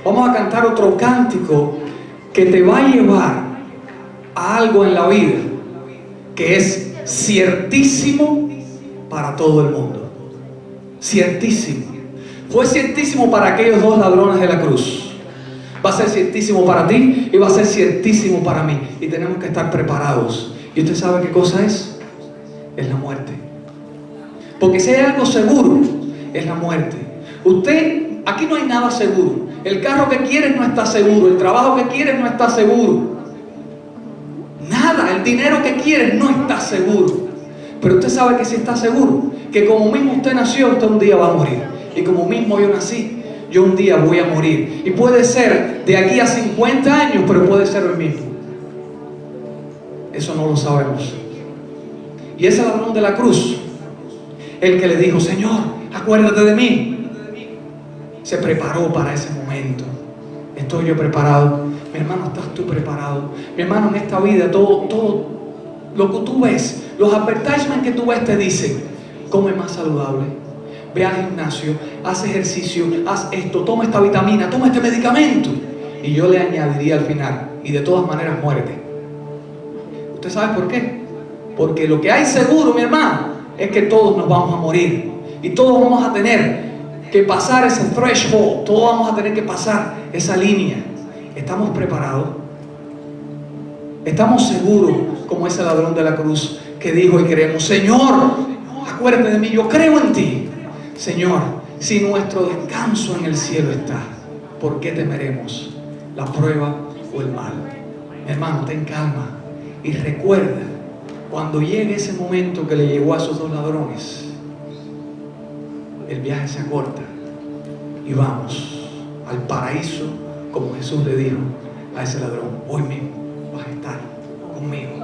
Vamos a cantar otro cántico que te va a llevar a algo en la vida que es ciertísimo para todo el mundo. Ciertísimo. Fue ciertísimo para aquellos dos ladrones de la cruz. Va a ser ciertísimo para ti y va a ser ciertísimo para mí. Y tenemos que estar preparados. ¿Y usted sabe qué cosa es? Es la muerte. Porque si hay algo seguro, es la muerte. Aquí no hay nada seguro. El carro que quieres no está seguro. El trabajo que quieres no está seguro. Nada, el dinero que quieres no está seguro. Pero usted sabe que sí está seguro. Que como mismo usted nació, usted un día va a morir. Y como mismo yo nací, yo un día voy a morir. Y puede ser de aquí a 50 años, pero puede ser hoy mismo. Eso no lo sabemos. Y ese ladrón de la cruz, el que le dijo, Señor, acuérdate de mí, se preparó para ese momento. ¿Estoy yo preparado? Mi hermano, ¿estás tú preparado? Mi hermano, en esta vida todo lo que tú ves, los advertisements que tú ves te dicen: come más saludable, ve al gimnasio, haz ejercicio, haz esto, toma esta vitamina, toma este medicamento. Y yo le añadiría al final: y de todas maneras muérete. ¿Usted sabe por qué? Porque lo que hay seguro, mi hermano, es que todos nos vamos a morir. Y todos vamos a tener que pasar ese threshold. Todos vamos a tener que pasar esa línea. ¿Estamos preparados? ¿Estamos seguros como ese ladrón de la cruz que dijo y creemos: Señor, acuérdate de mí, yo creo en ti? Señor, si nuestro descanso en el cielo está, ¿por qué temeremos la prueba o el mal? Hermano, ten calma y recuerda, cuando llegue ese momento que le llegó a esos dos ladrones, el viaje se acorta y vamos al paraíso, como Jesús le dijo a ese ladrón: hoy mismo vas a estar conmigo.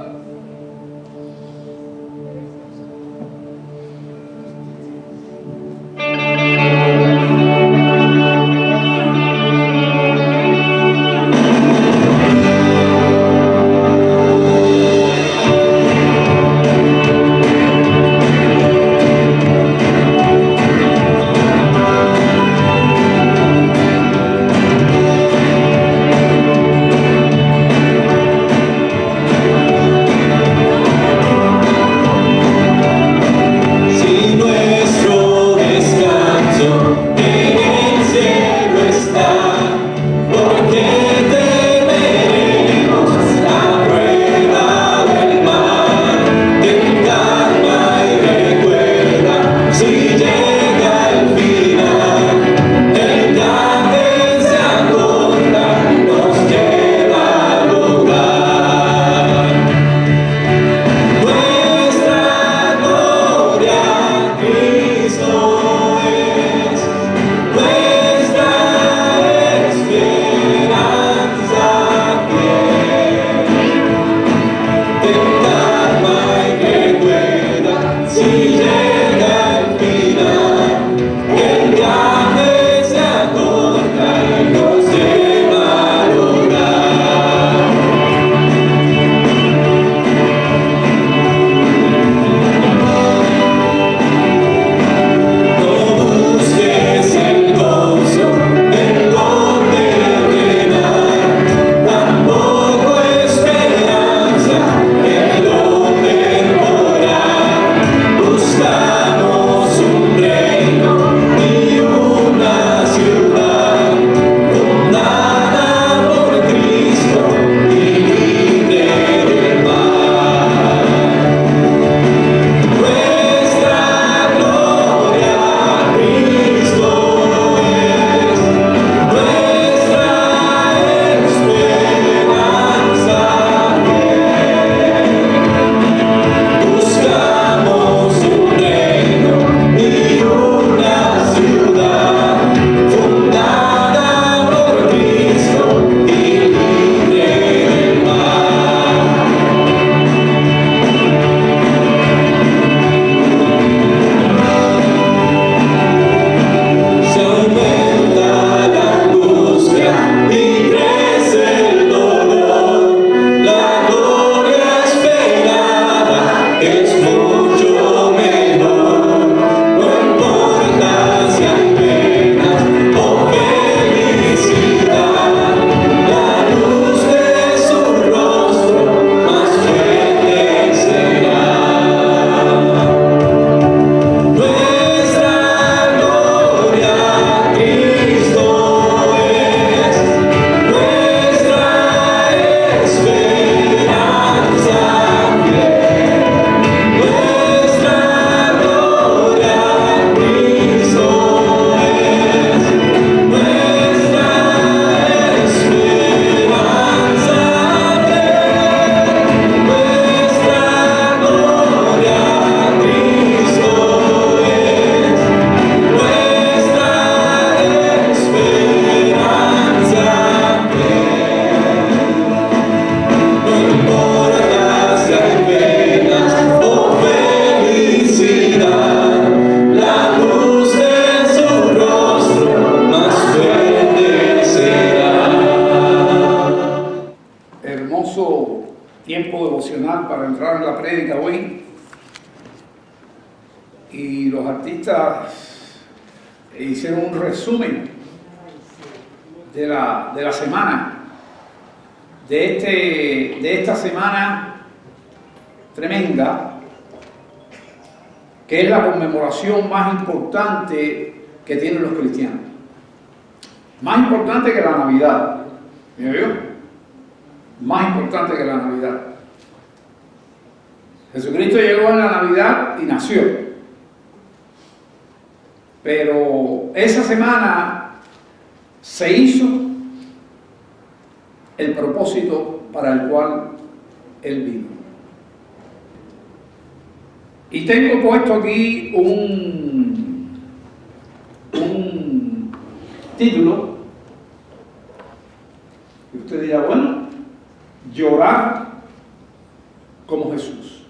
tiempo devocional para entrar en la prédica hoy. Y los artistas hicieron un resumen de la semana, de esta semana tremenda, que es la conmemoración más importante que tienen los cristianos. Más importante que la Navidad. ¿Me oyó? Más importante que la Navidad. Jesucristo llegó en la Navidad y nació. Pero esa semana se hizo el propósito para el cual Él vino. Y tengo puesto aquí un título y usted dirá, bueno, llorar como Jesús.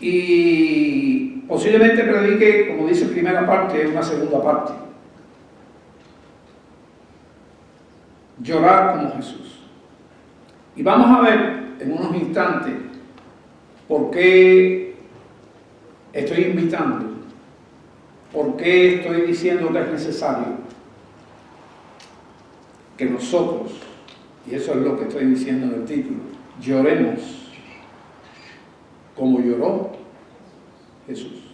Y posiblemente predique, como dice primera parte, una segunda parte. Llorar como Jesús. Y vamos a ver en unos instantes por qué estoy invitando, por qué estoy diciendo que es necesario que nosotros, y eso es lo que estoy diciendo en el título, lloremos como lloró Jesús.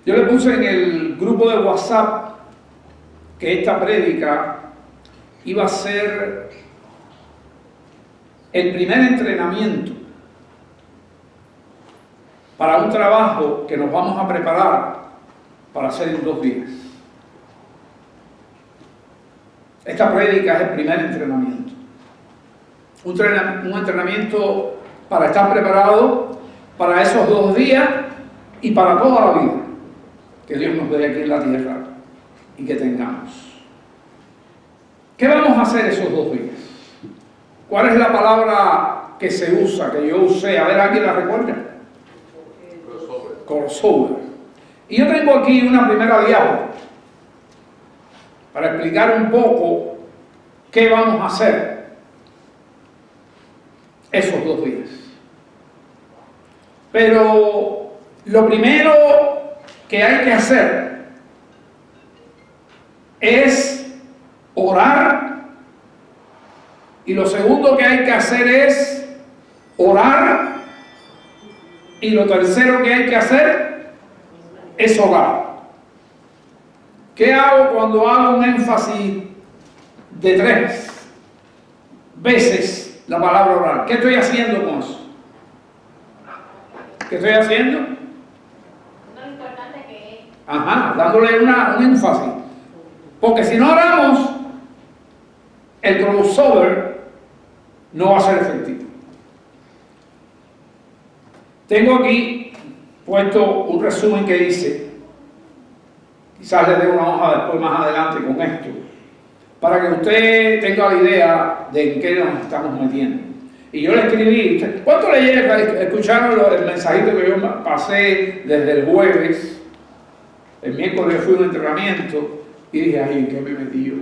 Yo le puse en el grupo de WhatsApp que esta prédica iba a ser el primer entrenamiento para un trabajo que nos vamos a preparar para hacer en 2 días. Esta prédica es el primer entrenamiento. Un entrenamiento para estar preparado para esos 2 días y para toda la vida que Dios nos dé aquí en la tierra y que tengamos. ¿Qué vamos a hacer esos 2 días? ¿Cuál es la palabra que se usa, que yo usé? A ver, ¿alguien la recuerda? Crossover. Y yo tengo aquí una primera diapositiva para explicar un poco qué vamos a hacer esos 2 días. Pero lo primero que hay que hacer es orar, y lo segundo que hay que hacer es orar, y lo tercero que hay que hacer es orar. ¿Qué hago cuando hago un énfasis de 3 veces la palabra orar? ¿Qué estoy haciendo con eso? ¿Qué estoy haciendo? Lo importante que es. Ajá, dándole un énfasis. Porque si no oramos, el crossover no va a ser efectivo. Tengo aquí puesto un resumen que dice, quizás le dé una hoja después más adelante con esto, para que usted tenga la idea de en qué nos estamos metiendo. Y yo le escribí, ¿cuánto le llega? Escucharon el mensajito que yo pasé desde el jueves. El miércoles fui a un entrenamiento y dije, ay, ¿en qué me metí yo?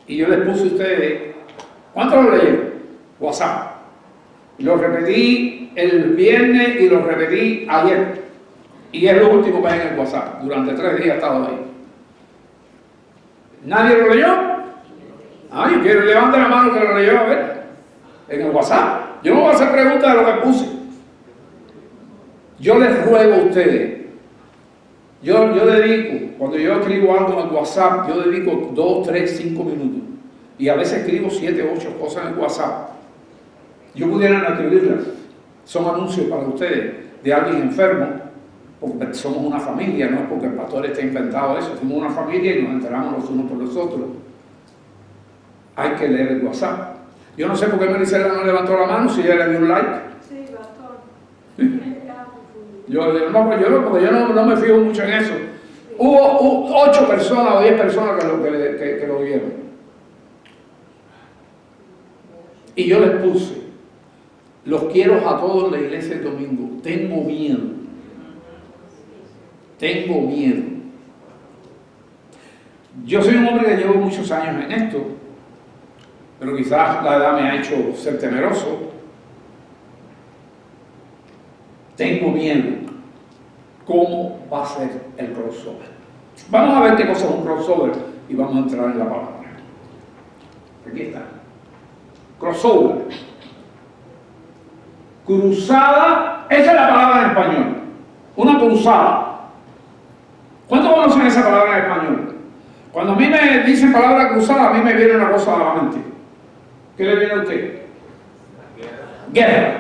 Y yo les puse a ustedes, ¿cuánto lo leyeron? WhatsApp. Lo repetí el viernes y lo repetí ayer. Y es lo último que hay en el WhatsApp. Durante 3 días he estado ahí. ¿Nadie lo leyó? Ah, yo quiero, levante la mano que lo leyó, a ver. En el WhatsApp. Yo no voy a hacer preguntas de lo que puse. Yo les ruego a ustedes. Yo dedico, cuando yo escribo algo en el WhatsApp, yo dedico 2, 3, 5 minutos. Y a veces escribo 7, 8 cosas en el WhatsApp. Yo pudiera no escribirlas. Son anuncios para ustedes de alguien enfermo, porque somos una familia, no es porque el pastor esté inventado eso. Somos una familia y nos enteramos los unos por los otros. Hay que leer el WhatsApp. Yo no sé por qué Maricela no levantó la mano si ella le dio un like. Sí, pastor. Porque yo no me fijo mucho en eso. Hubo 8 personas o 10 personas que lo vieron. Y yo les puse, los quiero a todos en la iglesia el domingo. Tengo miedo. Yo soy un hombre que llevo muchos años en esto, pero quizás la edad me ha hecho ser temeroso. Tengo miedo. ¿Cómo va a ser el crossover? Vamos a ver qué cosa es un crossover y vamos a entrar en la palabra. Aquí está. Crossover. Cruzada, esa es la palabra en español. Una cruzada. ¿Cuántos conocen esa palabra en español? Cuando a mí me dicen palabra cruzada, a mí me viene una cosa a la mente. ¿Qué le viene a usted? Guerra.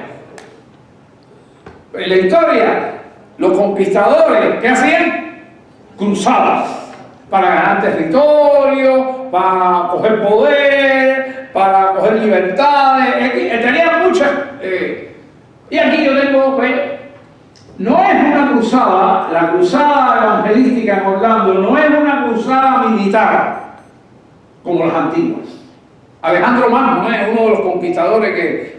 En la historia, los conquistadores, ¿qué hacían? Cruzadas. Para ganar territorio, para coger poder, para coger libertades. Tenían muchas. Y aquí yo tengo que no es una cruzada, la cruzada evangelística en Orlando no es una cruzada militar como las antiguas. Alejandro Magno es uno de los conquistadores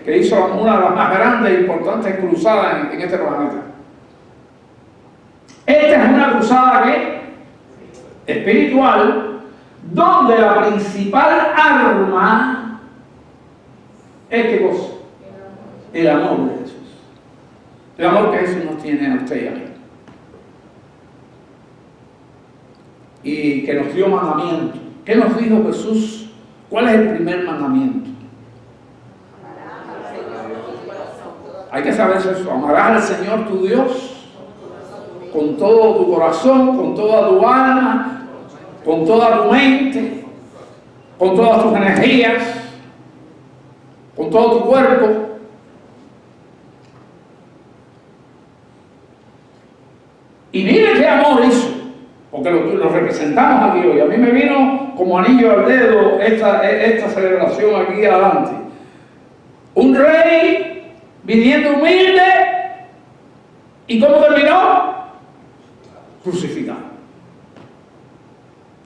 que hizo una de las más grandes e importantes cruzadas en este planeta. Esta es una cruzada espiritual, donde la principal arma es ¿qué cosa? El amor de Jesús. El amor que Jesús nos tiene a usted y a mí. Y que nos dio mandamiento. ¿Qué nos dijo Jesús? ¿Cuál es el primer mandamiento? Hay que saber eso. Amarás al Señor tu Dios con todo tu corazón, con toda tu alma, con toda tu mente, con todas tus energías, con todo tu cuerpo. Y mire qué amor hizo, porque lo representamos aquí hoy. A mí me vino como anillo al dedo esta celebración aquí adelante. Un rey viniendo humilde, ¿y cómo terminó? Crucificado.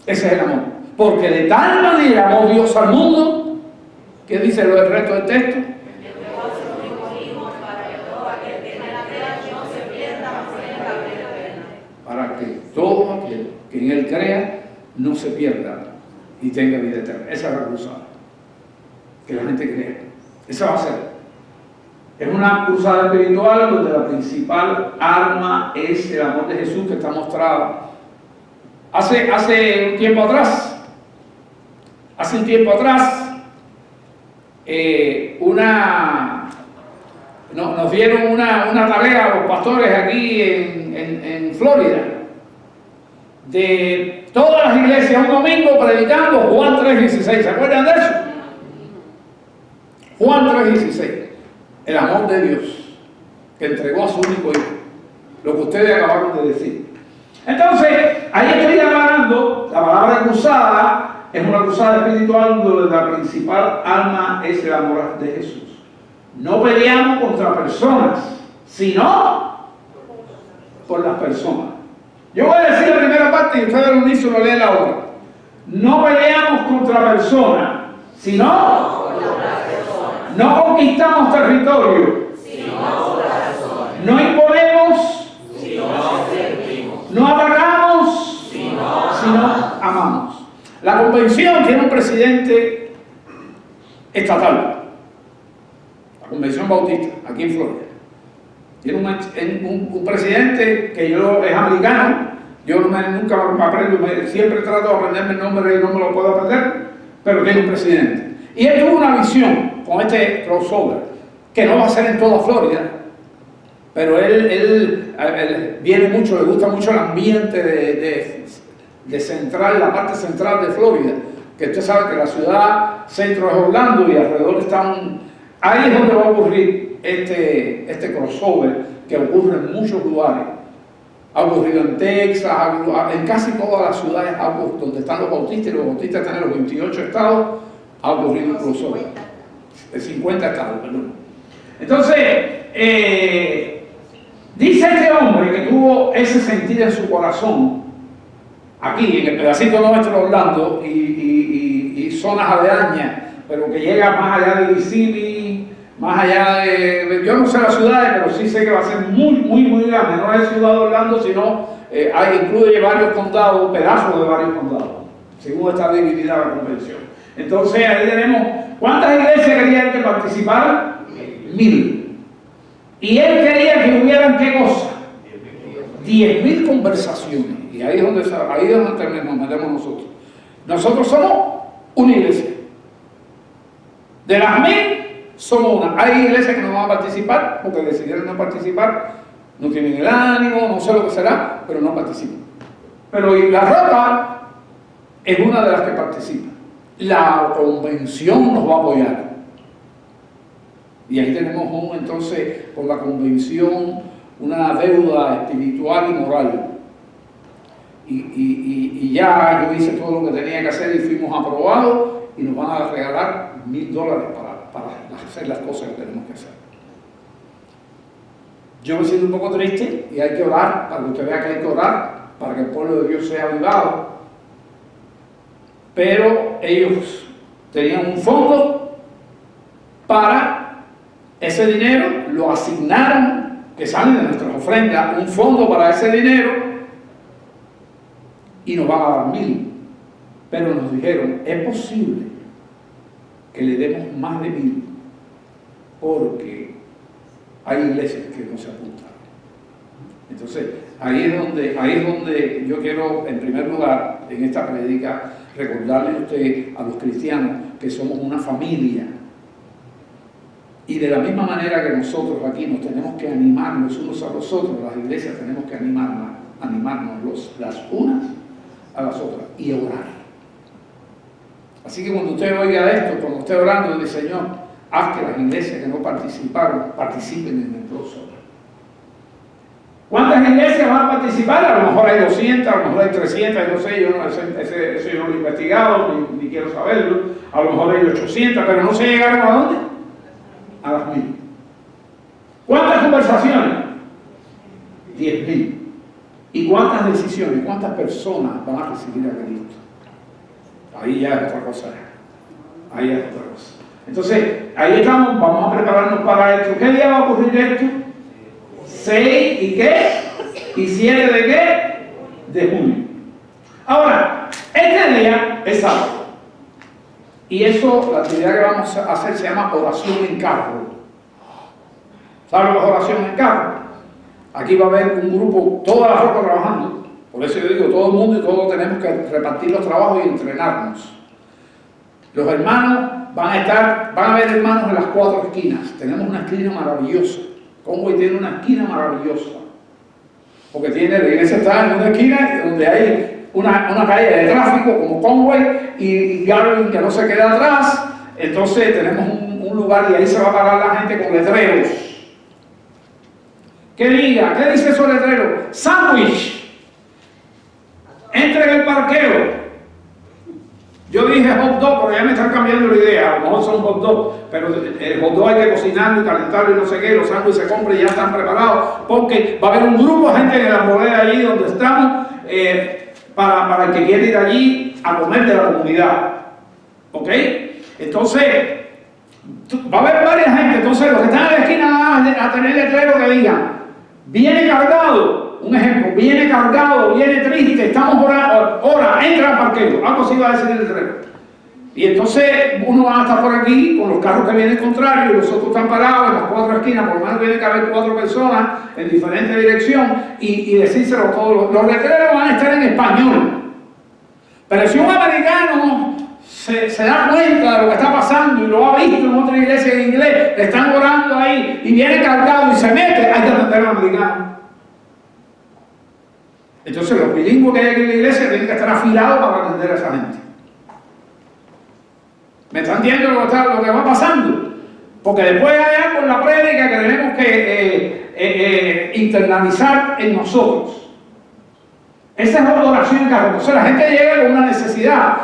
Ese es el amor. Porque de tal manera amó Dios al mundo, ¿qué dice el resto del texto? Para que todo aquel que en él crea no se pierda y tenga vida eterna. Esa es la cruzada. Que la gente crea. Esa va a ser. Es una cruzada espiritual donde la principal arma es el amor de Jesús que está mostrado. Hace un tiempo atrás, nos dieron una tarea a los pastores aquí en Florida, de todas las iglesias un domingo predicando Juan 3:16. ¿Se acuerdan de eso? Juan 3:16. El amor de Dios que entregó a su único hijo. Lo que ustedes acabaron de decir. Entonces, ahí estoy hablando, la palabra cruzada es una cruzada espiritual donde la principal arma es el amor de Jesús. No peleamos contra personas, sino por las personas. Yo voy a decir la primera parte y ustedes al unísono leen la otra. No peleamos contra personas, sino por las personas. No conquistamos territorio, sino por las personas. No imponemos, sino servimos. No atacamos, sino amamos. La convención tiene un presidente estatal. La Convención Bautista, aquí en Florida. Tiene un presidente que es americano. Yo nunca me aprendo, siempre trato de aprenderme el nombre y no me lo puedo aprender, pero tiene un presidente. Y él tuvo una visión con este crossover, que no va a ser en toda Florida, pero él viene mucho, le gusta mucho el ambiente de central, la parte central de Florida, que usted sabe que la ciudad centro es Orlando y alrededor están. Ahí es donde va a ocurrir este crossover que ocurre en muchos lugares. Ha ocurrido en Texas, en casi todas las ciudades donde están los bautistas, y los bautistas están en los 28 estados, ha ocurrido un crossover. En 50 estados, perdón. Entonces, dice este hombre que tuvo ese sentir en su corazón, aquí en el pedacito nuestro de Orlando y zonas aledañas, pero que llega más allá de Kissimmee, más allá de, yo no sé las ciudades, pero sí sé que va a ser muy, muy, muy grande. No es ciudad de Orlando, sino incluye varios condados, pedazos de varios condados. según está dividida la convención. Entonces ahí tenemos, ¿cuántas iglesias querían que participaran? 1000. Y él quería que hubieran ¿qué cosa? 10.000 conversaciones. Y ahí es donde nos metemos nosotros. Nosotros somos una iglesia. De las 1000 somos una. Hay iglesias que no van a participar porque decidieron no participar, no tienen el ánimo, no sé lo que será, pero no participan. Pero la Roca es una de las que participa. La convención nos va a apoyar. Y ahí tenemos entonces con la convención una deuda espiritual y moral. Y ya yo hice todo lo que tenía que hacer y fuimos aprobados y nos van a regalar $1000 para hacer las cosas que tenemos que hacer. Yo me siento un poco triste y hay que orar, para que usted vea que hay que orar, para que el pueblo de Dios sea avivado. Pero ellos tenían un fondo para ese dinero, lo asignaron, que sale de nuestras ofrendas, un fondo para ese dinero, y nos van a dar 1000. Pero nos dijeron, es posible que le demos más de 1000, porque hay iglesias que no se apuntan. Entonces, ahí es donde yo quiero, en primer lugar, en esta prédica, recordarle a usted, a los cristianos, que somos una familia. Y de la misma manera que nosotros aquí nos tenemos que animar los unos a los otros, las iglesias tenemos que animarnos las unas a las otras y orar. Así que cuando usted oiga esto, cuando esté orando, dice, Señor, haz que las iglesias que no participaron participen en el próximo. ¿Cuántas iglesias van a participar? A lo mejor hay 200, a lo mejor hay 300, no sé, eso yo no lo he investigado, ni quiero saberlo. A lo mejor hay 800, pero no se llegaron a dónde? A las 1000. ¿Cuántas conversaciones? 10.000. ¿Y cuántas decisiones? ¿Cuántas personas van a recibir a Cristo? Ahí ya es otra cosa. Ahí es otra cosa. Entonces, ahí estamos, vamos a prepararnos para esto. ¿Qué día va a ocurrir esto? 6 y qué? ¿Y 7 de qué? De junio. Ahora, este día es sábado. Y eso, la actividad que vamos a hacer se llama oración en carro. ¿Saben lo que es oración en carro? Aquí va a haber un grupo, toda la Roca trabajando. Por eso yo digo, todo el mundo y todos tenemos que repartir los trabajos y entrenarnos. Los hermanos van a haber hermanos en las 4 esquinas. Tenemos una esquina maravillosa. Conway tiene una esquina maravillosa. Porque la iglesia está en una esquina donde hay una calle de tráfico como Conway y Garvin que no se queda atrás. Entonces tenemos un lugar y ahí se va a parar la gente con letreros. ¿Qué diga? ¿Qué dice esos letreros? Sándwich. Entre en el parqueo. Yo dije hot dog, pero ya me están cambiando la idea. A lo mejor son hot dog, pero el hot dog hay que cocinarlo y calentarlo y no sé qué. Los sándwiches se compran y ya están preparados, porque va a haber un grupo de gente en la arboleda allí donde estamos, para el que quiere ir allí a comer de la comunidad. ¿Ok? Entonces, va a haber varias gente. Entonces, los que están en la esquina van a tener letreros que digan: viene cargado. Un ejemplo, viene cargado, viene triste, estamos orando, ora, entra al parqueo, algo así va a decir el letrero. Y entonces uno va a estar por aquí con los carros que vienen contrarios y los otros están parados en las 4 esquinas, por lo menos tiene que haber 4 personas en diferente dirección y decírselo a todos. Los letreros van a estar en español. Pero si un americano se da cuenta de lo que está pasando y lo ha visto en otra iglesia en inglés, están orando ahí y viene cargado y se mete, hay que atender al americano. Entonces los bilingües que hay aquí en la iglesia tienen que estar afilados para atender a esa gente. ¿Me están viendo lo que va pasando? Porque después hay algo en la prédica que tenemos que internalizar en nosotros. Esa es la oración en carro. Entonces la gente llega con una necesidad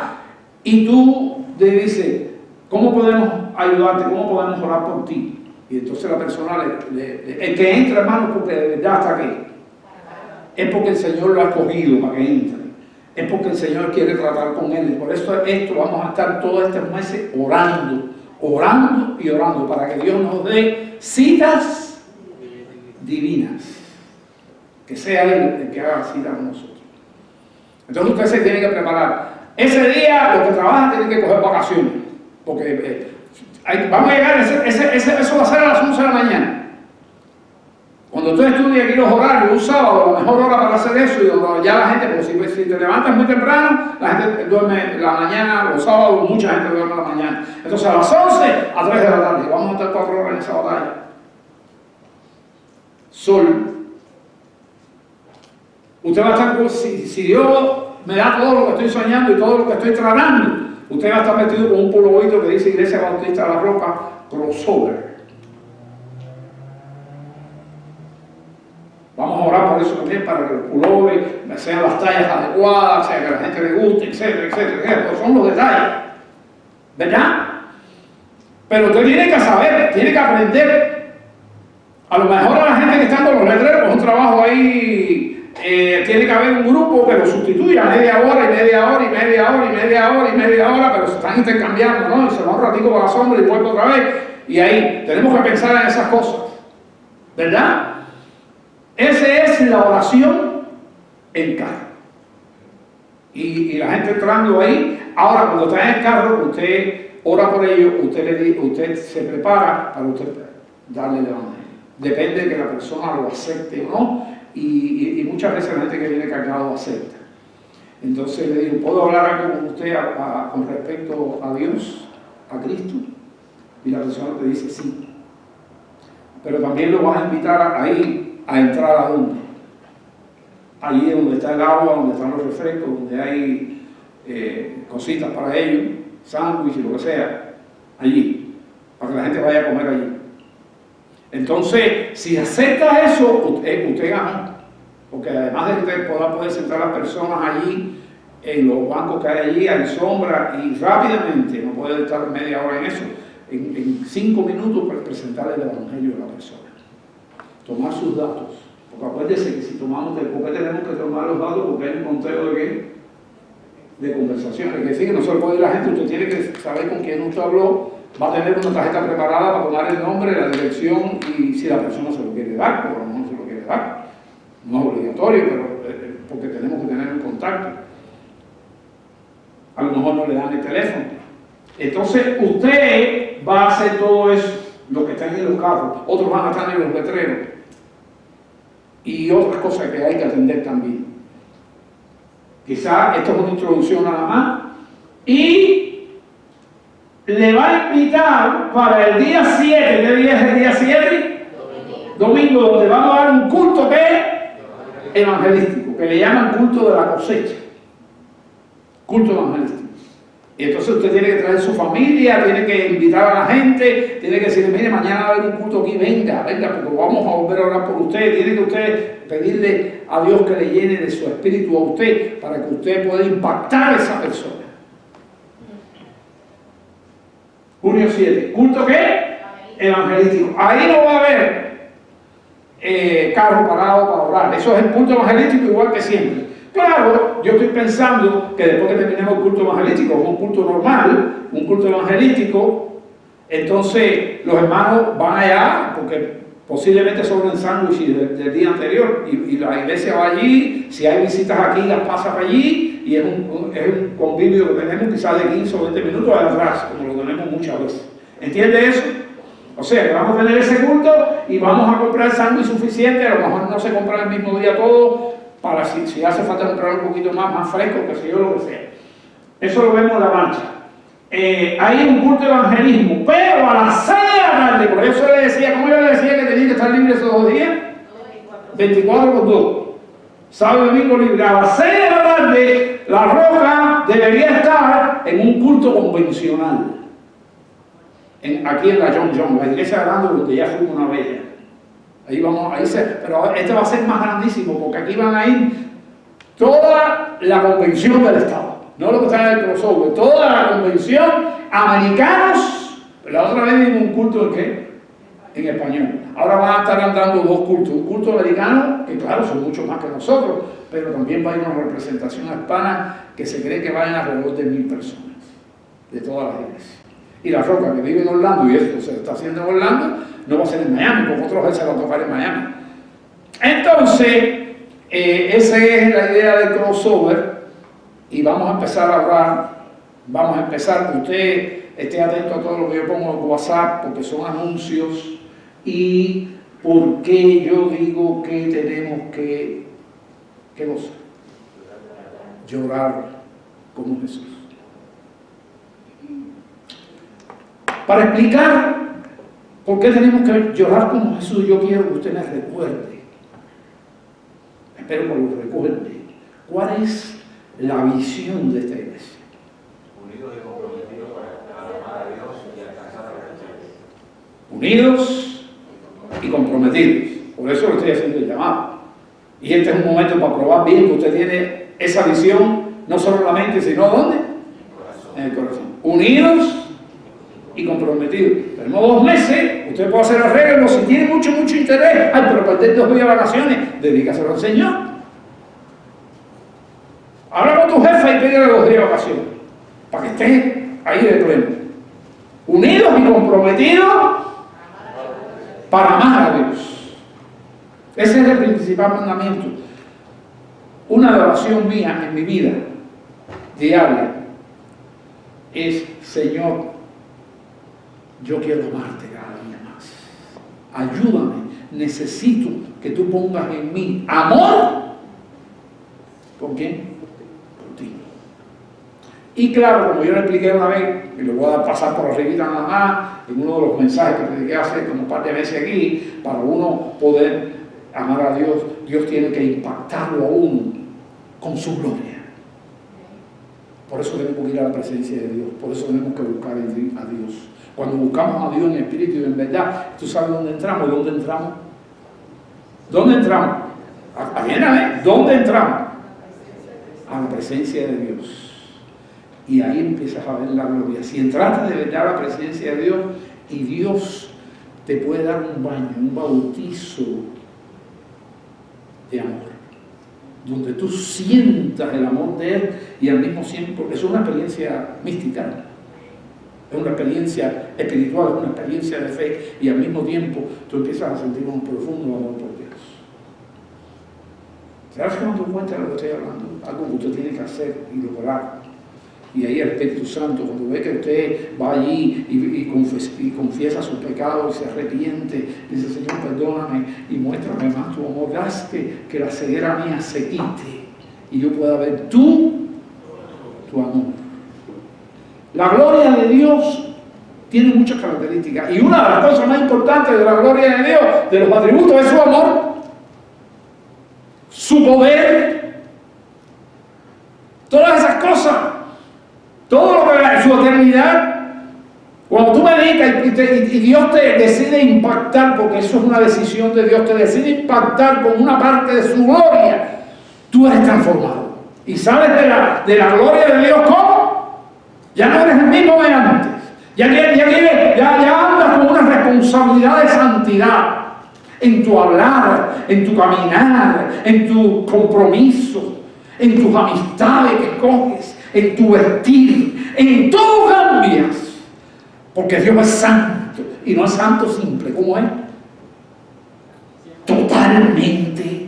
y tú le dices, ¿cómo podemos ayudarte? ¿Cómo podemos orar por ti? Y entonces la persona, el que entra, hermano, porque de verdad está aquí. Es porque el Señor lo ha escogido para que entre. Es porque el Señor quiere tratar con él. Y por eso esto vamos a estar todos estos meses orando y orando para que Dios nos dé citas divinas. Que sea Él el que haga citas con nosotros. Entonces usted se tiene que preparar. Ese día los que trabajan tienen que coger vacaciones, porque vamos a llegar, eso va a ser a las 11 de la mañana. Cuando tú estudias aquí los horarios, un sábado, la mejor hora para hacer eso, y donde ya la gente, como si te levantas muy temprano, la gente duerme la mañana, los sábados mucha gente duerme la mañana. Entonces a las 11 a 3 de la tarde, vamos a estar 4 horas en esa batalla. Sol. Usted va a estar, si Dios me da todo lo que estoy soñando y todo lo que estoy tratando, usted va a estar metido con un pulovito que dice Iglesia Bautista de la Roca, crossover. Vamos a orar por eso también, para que los pullovers sean las tallas adecuadas, sea que a la gente le guste, etcétera, etcétera, etcétera. Son los detalles, ¿verdad? Pero usted tiene que saber, tiene que aprender. A lo mejor a la gente que está con los letreros, pues un trabajo ahí, tiene que haber un grupo que lo sustituya media hora y media hora y media hora y media hora y media hora, pero se están intercambiando, ¿no? Y se va un ratico para la sombra y vuelve otra vez. Y ahí tenemos que pensar en esas cosas, ¿verdad? Esa es la oración en carro. Y la gente entrando ahí, ahora cuando está en el carro, usted ora por ellos, usted se prepara para usted darle el evangelio. Depende de que la persona lo acepte o no, y muchas veces la gente que viene cargado acepta. Entonces le digo, ¿puedo hablar algo con usted con respecto a Dios, a Cristo? Y la persona te dice sí. Pero también lo vas a invitar ahí a entrar a donde. Allí donde está el agua, donde están los refrescos, donde hay cositas para ellos, sándwiches y lo que sea, allí, para que la gente vaya a comer allí. Entonces, si acepta eso, usted gana, porque además de que usted pueda poder sentar a las personas allí, en los bancos que hay allí, hay sombra, y rápidamente, no puede estar media hora en eso, en 5 minutos para presentar el evangelio a la persona. Tomar sus datos, porque acuérdese que si tomamos, ¿por qué tenemos que tomar los datos? Porque hay un conteo de qué? De conversaciones. Es decir, que no se lo puede ir la gente, usted tiene que saber con quién usted habló, va a tener una tarjeta preparada para tomar el nombre, la dirección y si la persona se lo quiere dar, o no se lo quiere dar. No es obligatorio, pero porque tenemos que tener un contacto. A lo mejor no le dan el teléfono. Entonces usted va a hacer todo eso, lo que están en los carros, otros van a estar en los letreros y otras cosas que hay que atender también. Quizá esto es una introducción nada más y le va a invitar para el día 7, ¿qué día es el día 7? Domingo, donde vamos a dar un culto que es evangelístico, que le llaman culto de la cosecha, culto evangelístico. Y entonces usted tiene que traer su familia, tiene que invitar a la gente, tiene que decirle, mire, mañana va a haber un culto aquí, venga, porque vamos a volver a orar por usted. Tiene que usted pedirle a Dios que le llene de su espíritu a usted para que usted pueda impactar a esa persona. Junio 7, ¿culto qué? Evangelístico. Ahí no va a haber carro parado para orar. Eso es el culto evangelístico igual que siempre. Claro, yo estoy pensando que después que terminemos el culto evangelístico, un culto normal, un culto evangelístico, entonces los hermanos van allá, porque posiblemente sobren sándwiches del día anterior, y la iglesia va allí, si hay visitas aquí, las pasa para allí, y es un convivio que tenemos quizás de 15 o 20 minutos atrás, como lo tenemos muchas veces. ¿Entiende eso? O sea, que vamos a tener ese culto y vamos a comprar sándwich suficiente, a lo mejor no se compra el mismo día todo, para si hace falta comprar un poquito más fresco, que sé yo, lo que sea. Eso lo vemos en la marcha. Hay un culto de evangelismo, pero a las 6 de la tarde, por eso le decía, ¿cómo yo le decía que tenía que estar libre esos 2 días? 24 por 2. Sábado y domingo libre. A las 6 de la tarde, la Roca debería estar en un culto convencional. Aquí en la John, la iglesia grande donde ya fuimos una vez. Ahí vamos, pero este va a ser más grandísimo, porque aquí van a ir toda la convención del Estado, no lo que está en el crossover, toda la convención, americanos. La otra vez vimos un culto ¿en qué? En español. Ahora van a estar andando 2 cultos, un culto americano, que claro, son mucho más que nosotros, pero también va a ir una representación hispana que se cree que vayan alrededor de 1000 personas, de todas las iglesias. Y la Roca, que vive en Orlando, y esto se está haciendo en Orlando, no va a ser en Miami, porque otros veces se va a tocar en Miami. Entonces, esa es la idea del crossover, y vamos a empezar a orar. Vamos a empezar. Usted esté atento a todo lo que yo pongo en WhatsApp, porque son anuncios. Y por qué yo digo que tenemos que gozar, llorar como Jesús. Para explicar por qué tenemos que llorar como Jesús, yo quiero que usted me recuerde, espero que lo recuerde, cuál es la visión de esta iglesia. Unidos y comprometidos para amar a Dios y alcanzar la perfección. Unidos y comprometidos. Por eso lo estoy haciendo el llamado. Y este es un momento para probar bien que usted tiene esa visión, no solo en la mente, sino ¿dónde? En el corazón. Unidos y comprometidos. Tenemos 2 meses, usted puede hacer arreglo si tiene mucho interés. Ay, pero perder 2 días de vacaciones, dedícaselo al Señor. Habla con tu jefe y pídele 2 días de vacaciones, para que esté ahí de pleno. Unidos y comprometidos para amar a Dios. Ese es el principal mandamiento. Una oración mía en mi vida diaria es: Señor, yo quiero amarte cada día más. Ayúdame, necesito que tú pongas en mí amor. ¿Por quién? Por ti. Y claro, como yo le expliqué una vez, y lo voy a pasar por arribita nada más, en uno de los mensajes que prediqué hace como un par de veces aquí, para uno poder amar a Dios, Dios tiene que impactarlo a uno con su gloria. Por eso tenemos que ir a la presencia de Dios, por eso tenemos que buscar a Dios. Cuando buscamos a Dios en espíritu y en verdad, ¿tú sabes dónde entramos? ¿Dónde entramos? ¿Dónde entramos? ¿Dónde entramos? A la presencia de Dios. Y ahí empiezas a ver la gloria. Si entraste de verdad a la presencia de Dios, y Dios te puede dar un baño, un bautizo de amor, donde tú sientas el amor de Él y al mismo tiempo, es una experiencia mística, es una experiencia espiritual, es una experiencia de fe, y al mismo tiempo tú empiezas a sentir un profundo amor por Dios. ¿Sabes cuando tú encuentras lo que estoy hablando? Algo que usted tiene que hacer y lograr. Y ahí el Espíritu Santo, cuando ve que usted va allí y confiesa sus pecados y se arrepiente, dice: Señor, perdóname y muéstrame más tu amor, haz que la ceguera mía se quite y yo pueda ver tu amor. La gloria de Dios tiene muchas características, y una de las cosas más importantes de la gloria de Dios, de los atributos, es su amor, su poder, todas esas cosas. Todo lo que es su eternidad, cuando tú meditas y Dios te decide impactar, porque eso es una decisión de Dios, te decide impactar con una parte de su gloria, tú eres transformado. Y sales de la gloria de Dios, ¿cómo? Ya no eres el mismo de antes. Ya andas con una responsabilidad de santidad en tu hablar, en tu caminar, en tu compromiso, en tus amistades que coges, en tu vestir, en todo cambias, porque Dios es santo, y no es santo simple, ¿cómo es? Totalmente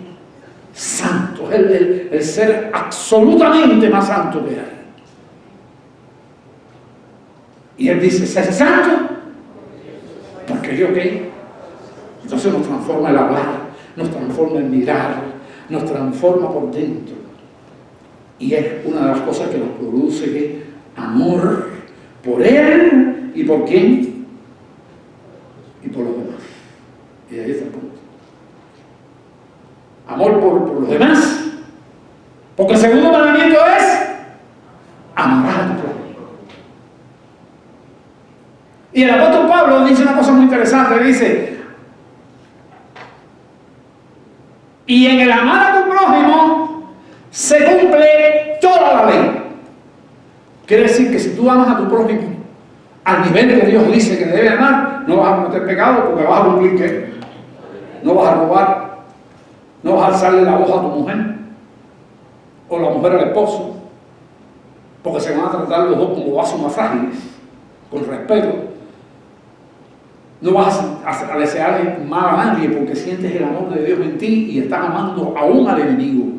santo, es el ser absolutamente más santo que hay. Y Él dice: ¿ser santo? Porque yo qué. Entonces nos transforma el hablar, nos transforma el mirar, nos transforma por dentro. Y es una de las cosas que nos produce amor por Él y por quién, y por los demás. Y ahí está el punto. Amor por los demás, porque el segundo mandamiento es amar a tu prójimo. Y el apóstol Pablo dice una cosa muy interesante, dice: y en el amar a tu prójimo se cumple toda la ley. Quiere decir que si tú amas a tu prójimo al nivel que Dios dice que debe amar, no vas a cometer pecado, porque vas a cumplir ¿qué? No vas a robar, no vas a alzarle la voz a tu mujer o la mujer al esposo, porque se van a tratar los dos como vasos más frágiles, con respeto. No vas a desearle mal a nadie, porque sientes el amor de Dios en ti y estás amando aún al enemigo.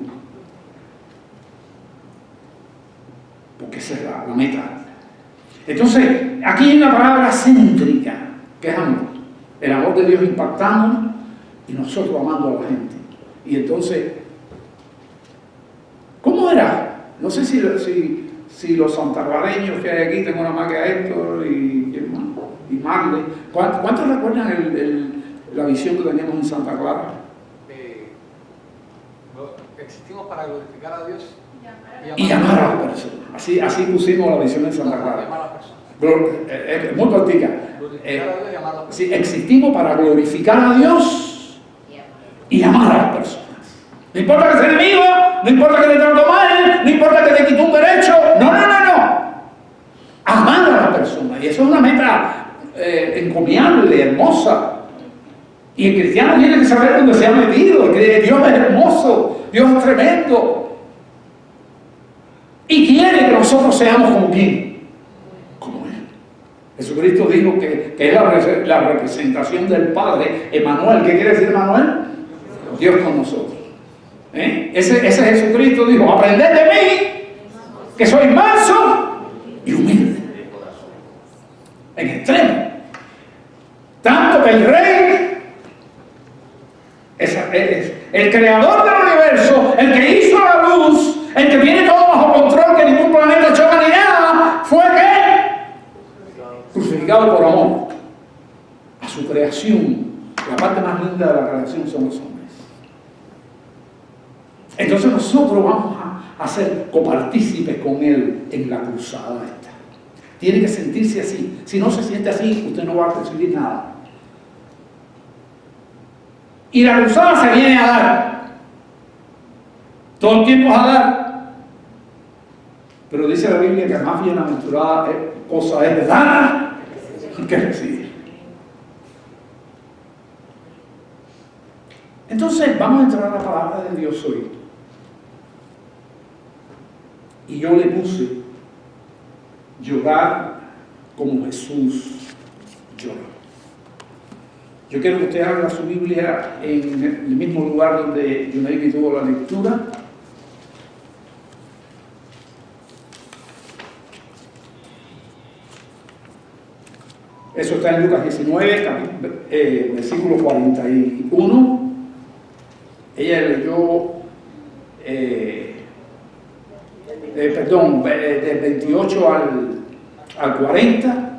porque esa es la meta. Entonces, aquí hay una palabra céntrica, que es amor. El amor de Dios impactándonos y nosotros amando a la gente. Y entonces, ¿cómo era? No sé si los santarvareños que hay aquí, tengo nada más que a Héctor y Marley. ¿Cuántos recuerdan la visión que teníamos en Santa Clara? Existimos para glorificar a Dios Y llamar a las personas. Así pusimos la visión en Santa Clara. Llamar a las personas. Muy cortica. Glorificar a Dios y amar a las personas. Sí, existimos para glorificar a Dios y amar a las personas. No importa que sea enemigo, no importa que te trato mal, no importa que te quite un derecho. No. Amar a las personas. Y eso es una meta encomiable, hermosa. Y el cristiano tiene que saber dónde se ha metido, que Dios es hermoso, Dios es tremendo. Y quiere que nosotros seamos como quién, como Él. Jesucristo dijo que es la representación del Padre, Emmanuel. ¿Qué quiere decir Emmanuel? Dios con nosotros. Ese Jesucristo dijo, aprended de mí, que soy manso y humilde. En extremo. Tanto que el Rey es el creador del universo, el que hizo la luz, el que tiene todo bajo control, que ningún planeta choca ni nada, fue que crucificado por amor a su creación. La parte más linda de la creación son los hombres. Entonces nosotros vamos a ser copartícipes con Él en la cruzada esta. Tiene que sentirse así. Si no se siente así, usted no va a recibir nada. Y la cruzada se viene a dar. Todo el tiempo es a dar. Pero dice la Biblia que más bienaventurada cosa es dar que recibir. Entonces vamos a entrar a la palabra de Dios hoy. Y yo le puse llorar como Jesús lloró. Yo quiero que usted abra su Biblia en el mismo lugar donde Yunaidi tuvo la lectura. Eso está en Lucas 19, versículo 41. Ella leyó, del 28 al 40.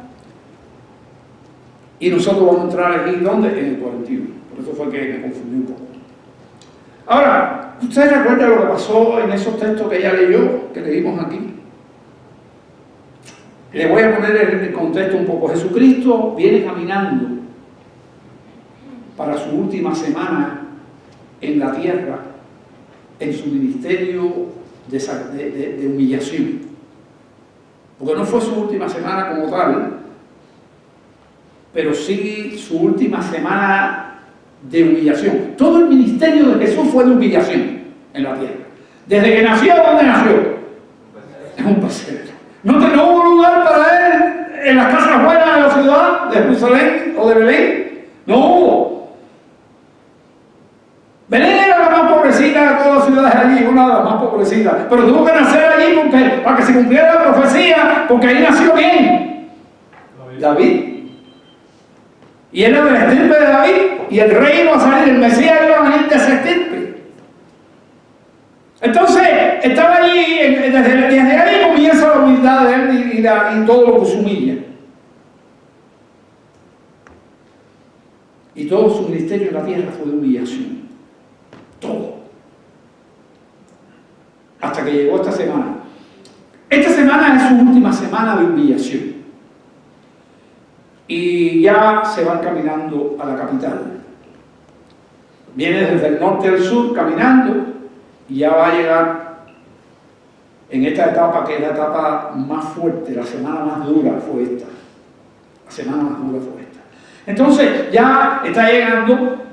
Y nosotros vamos a entrar aquí, ¿dónde? En el 41. Por eso fue que me confundí un poco. Ahora, ¿ustedes recuerdan lo que pasó en esos textos que ella leyó, que leímos aquí? Le voy a poner el contexto un poco. Jesucristo viene caminando para su última semana en la tierra, en su ministerio de humillación. Porque no fue su última semana como tal, pero sí su última semana de humillación. Todo el ministerio de Jesús fue de humillación en la tierra. Desde que nació, ¿dónde nació? En un pesebre. No hubo lugar para él en las casas buenas de la ciudad de Jerusalén o de Belén. No hubo. Belén era la más pobrecita de todas las ciudades allí, una de las más pobrecitas. Pero tuvo que nacer allí para que se cumpliera la profecía, porque ahí nació ¿quién? David. Y era de la estirpe de David, y el rey iba a salir, el Mesías iba a venir de esa estirpe. Entonces, estaba allí, desde ahí comienza la humildad de él y todo lo que se humilla. Y todo su ministerio en la tierra fue de humillación. Todo. Hasta que llegó esta semana. Esta semana es su última semana de humillación. Y ya se van caminando a la capital. Viene desde el norte al sur caminando y ya va a llegar en esta etapa, que es la etapa más fuerte, la semana más dura fue esta. La semana más dura fue esta. Entonces ya está llegando,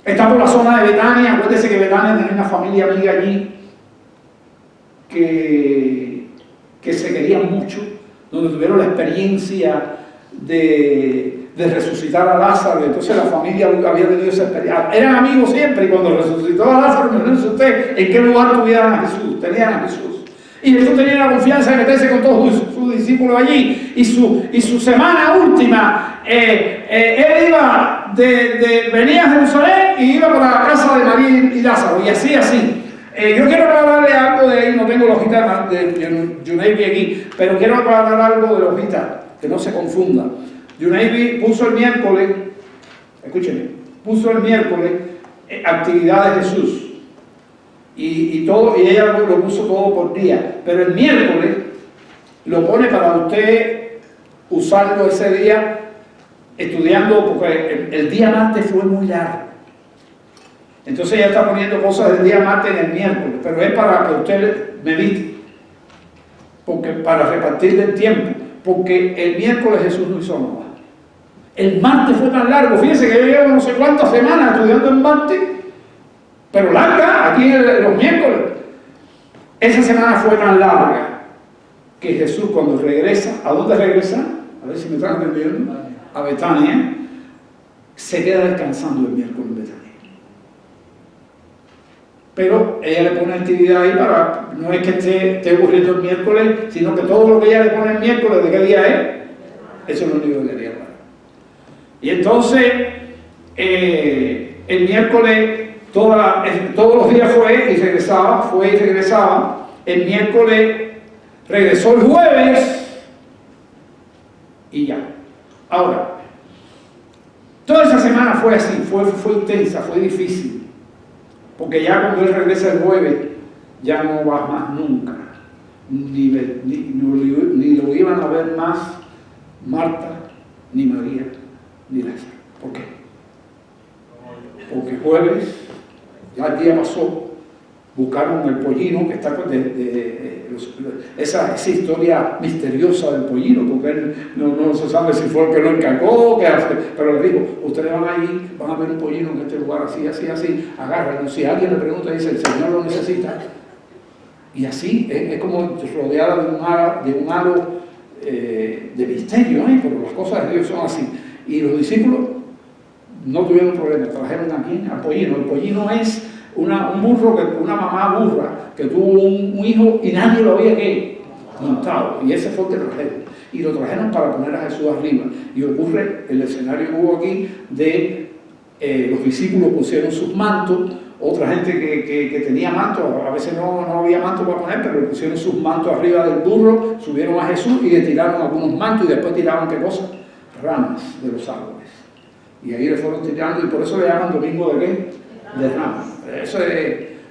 está por la zona de Betania. Acuérdense que Betania tenía una familia amiga allí que se querían mucho, donde tuvieron la experiencia de resucitar a Lázaro. Entonces la familia había tenido esa experiencia. Eran amigos siempre, y cuando resucitó a Lázaro, no sé usted en qué lugar tuvieran a Jesús, tenían a Jesús. Y Jesús tenía la confianza de meterse con todos sus discípulos allí. Y su semana última, él iba venía a Jerusalén y iba para la casa de María y Lázaro. Y así. Yo quiero hablarle algo de ahí, no tengo la hojita de Junaibi aquí, pero quiero hablar algo de la hojita, que no se confunda. Junaibi puso el miércoles, escúchenme, puso el miércoles actividad de Jesús. Y ella lo puso todo por día, pero el miércoles lo pone para usted usarlo ese día estudiando, porque el día martes fue muy largo. Entonces ella está poniendo cosas del día martes en el miércoles, pero es para que usted medite, porque para repartirle el tiempo, porque el miércoles Jesús no hizo nada. El martes fue tan largo, fíjense que yo llevo no sé cuántas semanas estudiando el martes, pero larga, aquí los miércoles. Esa semana fue tan larga que Jesús cuando regresa, ¿a dónde regresa? A ver si me están entendiendo. A Betania, se queda descansando el miércoles en Betania. Pero ella le pone actividad ahí para, no es que esté ocurriendo el miércoles, sino que todo lo que ella le pone el miércoles, ¿de qué día es? Eso es lo único que quería hablar. Y entonces, el miércoles, todos los días fue y regresaba. El miércoles regresó el jueves y ya. Ahora, toda esa semana fue así, fue intensa, fue difícil. Porque ya cuando él regresa el jueves, ya no va más nunca. Ni lo iban a ver más Marta, ni María, ni Lázaro. ¿Por qué? Porque jueves, ya el día pasó, buscaron el pollino, que está esa historia misteriosa del pollino, porque él no se sabe si fue el que lo encargó, pero le dijo, ustedes van allí, van a ver un pollino en este lugar, así, agárrenlo. Si alguien le pregunta, dice, el Señor lo necesita. Y así, es como rodeada de un halo de misterio, pero las cosas de Dios son así. Y los discípulos no tuvieron problema, trajeron aquí al pollino. El pollino es una mamá burra que tuvo un hijo y nadie lo había montado, y ese fue el que trajeron, y lo trajeron para poner a Jesús arriba. Y ocurre el escenario que hubo aquí de los discípulos pusieron sus mantos, otra gente que tenía mantos, a veces no había manto para poner, pero le pusieron sus mantos arriba del burro, subieron a Jesús y le tiraron algunos mantos, y después tiraban ¿qué cosa? Ramas de los árboles, y ahí le fueron tirando, y por eso le llaman domingo de ¿qué? De ramas.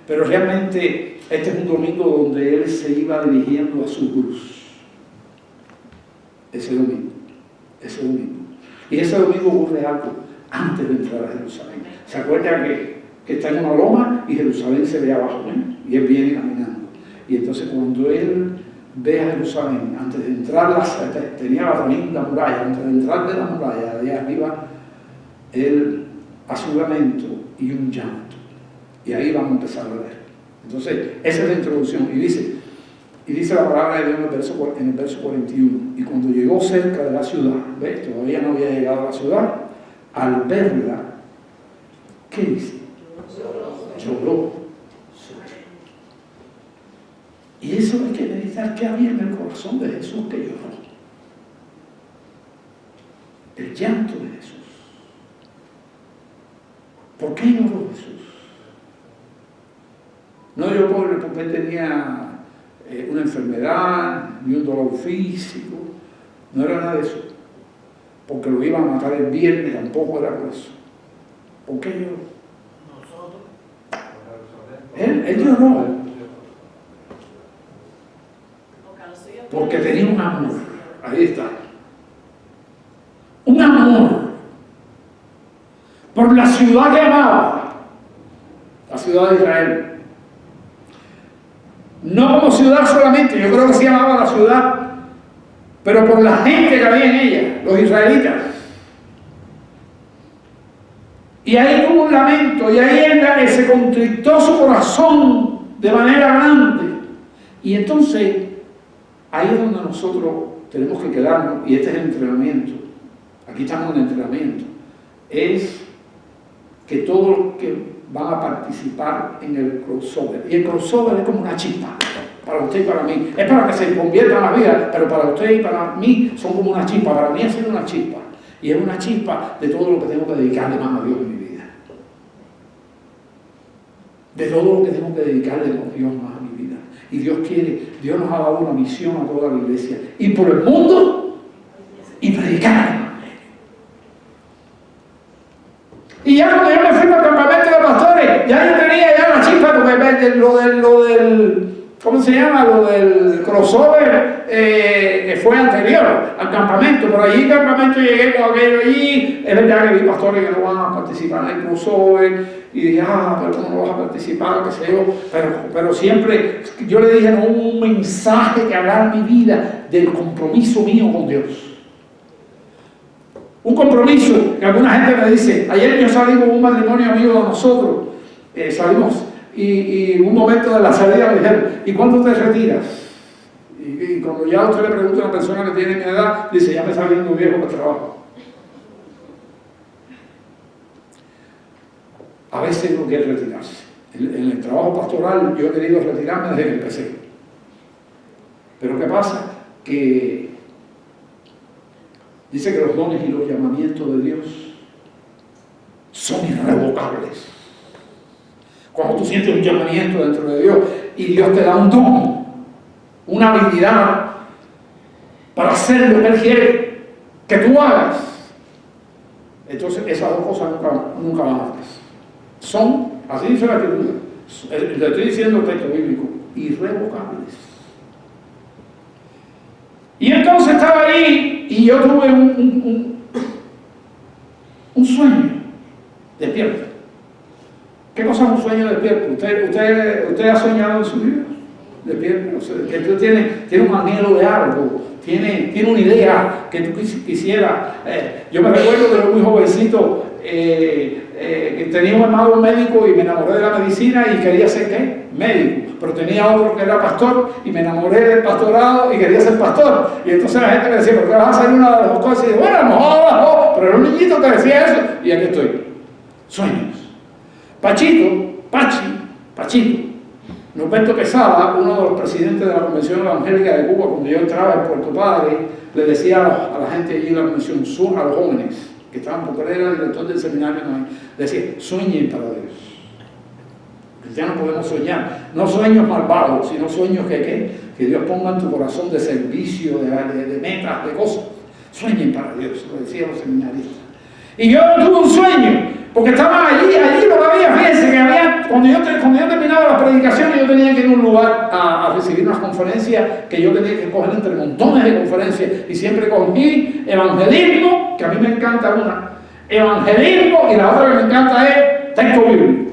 Pero realmente este es un domingo donde él se iba dirigiendo a su cruz. Ese domingo. Y ese domingo ocurre algo antes de entrar a Jerusalén. ¿Se acuerda que está en una loma y Jerusalén se ve abajo? Y él viene caminando. Y entonces cuando él ve a Jerusalén, antes de entrar, tenía la tremenda muralla, antes de entrar de la muralla, de allá arriba, él hace un lamento y un llanto. Y ahí vamos a empezar a ver. Entonces, esa es la introducción. Y dice la palabra de Dios en el verso 41. Y cuando llegó cerca de la ciudad, ¿ves? Todavía no había llegado a la ciudad, al verla, ¿qué dice? Lloró. Y eso hay que meditar qué había en el corazón de Jesús que lloró. El llanto de Jesús. ¿Por qué lloró Jesús? No lloró porque él tenía una enfermedad, ni un dolor físico, no era nada de eso. Porque lo iban a matar el viernes, tampoco era por eso. ¿Por qué lloró? Él lloró. Porque tenía un amor. Ahí está. Un amor por la ciudad que amaba, la ciudad de Israel. No como ciudad solamente, yo creo que se llamaba la ciudad, pero por la gente que había en ella, los israelitas. Y ahí tuvo un lamento, y ahí se contristó su corazón de manera grande. Y entonces, ahí es donde nosotros tenemos que quedarnos, y este es el entrenamiento. Aquí estamos en el entrenamiento. Es que todos los que van a participar en el crossover, y el crossover es como una chispa, para usted y para mí. Es para que se convierta en la vida, pero para usted y para mí son como una chispa. Para mí ha sido una chispa. Y es una chispa de todo lo que tengo que dedicarle más a Dios en mi vida. De todo lo que tengo que dedicarle a Dios más a mi vida. Y Dios quiere, Dios nos ha dado una misión a toda la iglesia. Ir por el mundo y predicar. Y ya cuando yo me fui al campamento de pastores, ya yo tenía ya la chispa, porque lo del ¿cómo se llama? Lo del crossover fue anterior al campamento. Por allí, el campamento, llegué con aquello allí. Es verdad que vi pastores que no van a participar en el crossover. Y dije, pero ¿cómo no vas a participar? ¿Qué sé yo? Pero siempre, yo le dije, no, un mensaje que hablar mi vida del compromiso mío con Dios. Un compromiso que alguna gente me dice, ayer yo salí con un matrimonio amigo de nosotros, salimos y un momento de la salida me dijeron, ¿y cuándo te retiras? Y cuando ya usted le pregunta a una persona que tiene mi edad, dice, ya me está viendo viejo para el trabajo. A veces uno quiere retirarse. En el trabajo pastoral yo he querido retirarme desde que empecé. Pero ¿qué pasa? Que dice que los dones y los llamamientos de Dios son irrevocables. Cuando tú sientes un llamamiento dentro de Dios y Dios te da un don, una habilidad para hacer lo que Él quiere que tú hagas, entonces esas dos cosas nunca van a pasar. Son, así dice la Escritura, le estoy diciendo el texto bíblico, irrevocables. Y entonces estaba ahí y yo tuve un sueño despierto. ¿Qué cosa es un sueño despierto? ¿Usted ha soñado en su vida? Despierto. O sea, que tú tienes un anhelo de algo, tiene una idea que tú quisieras. Yo me recuerdo que era muy jovencito, que tenía un hermano médico y me enamoré de la medicina y quería ser ¿qué? Médico. Pero tenía otro que era pastor y me enamoré del pastorado y quería ser pastor. Y entonces la gente me decía, ¿por qué vas a hacer una de las dos cosas? Y yo, bueno, no, pero era un niñito que decía eso. Y aquí estoy. Sueños. Pachito, Norberto Quesada, uno de los presidentes de la Convención Evangélica de Cuba, cuando yo entraba en Puerto Padre, le decía a la gente allí en la convención, a los jóvenes que estaban, porque él era el director del seminario, decía, sueñen para Dios. Cristianos podemos soñar, no sueños malvados, sino sueños que Dios ponga en tu corazón de servicio, de metas, de cosas. Sueñen para Dios, lo decían los seminaristas. Y yo tuve un sueño, porque estaba allí lo que había, fíjense que había, cuando yo terminaba las predicaciones, yo tenía que ir a un lugar a recibir unas conferencias que yo tenía que coger entre montones de conferencias, y siempre cogí evangelismo, que a mí me encanta una, evangelismo, y la otra que me encanta es texto bíblico.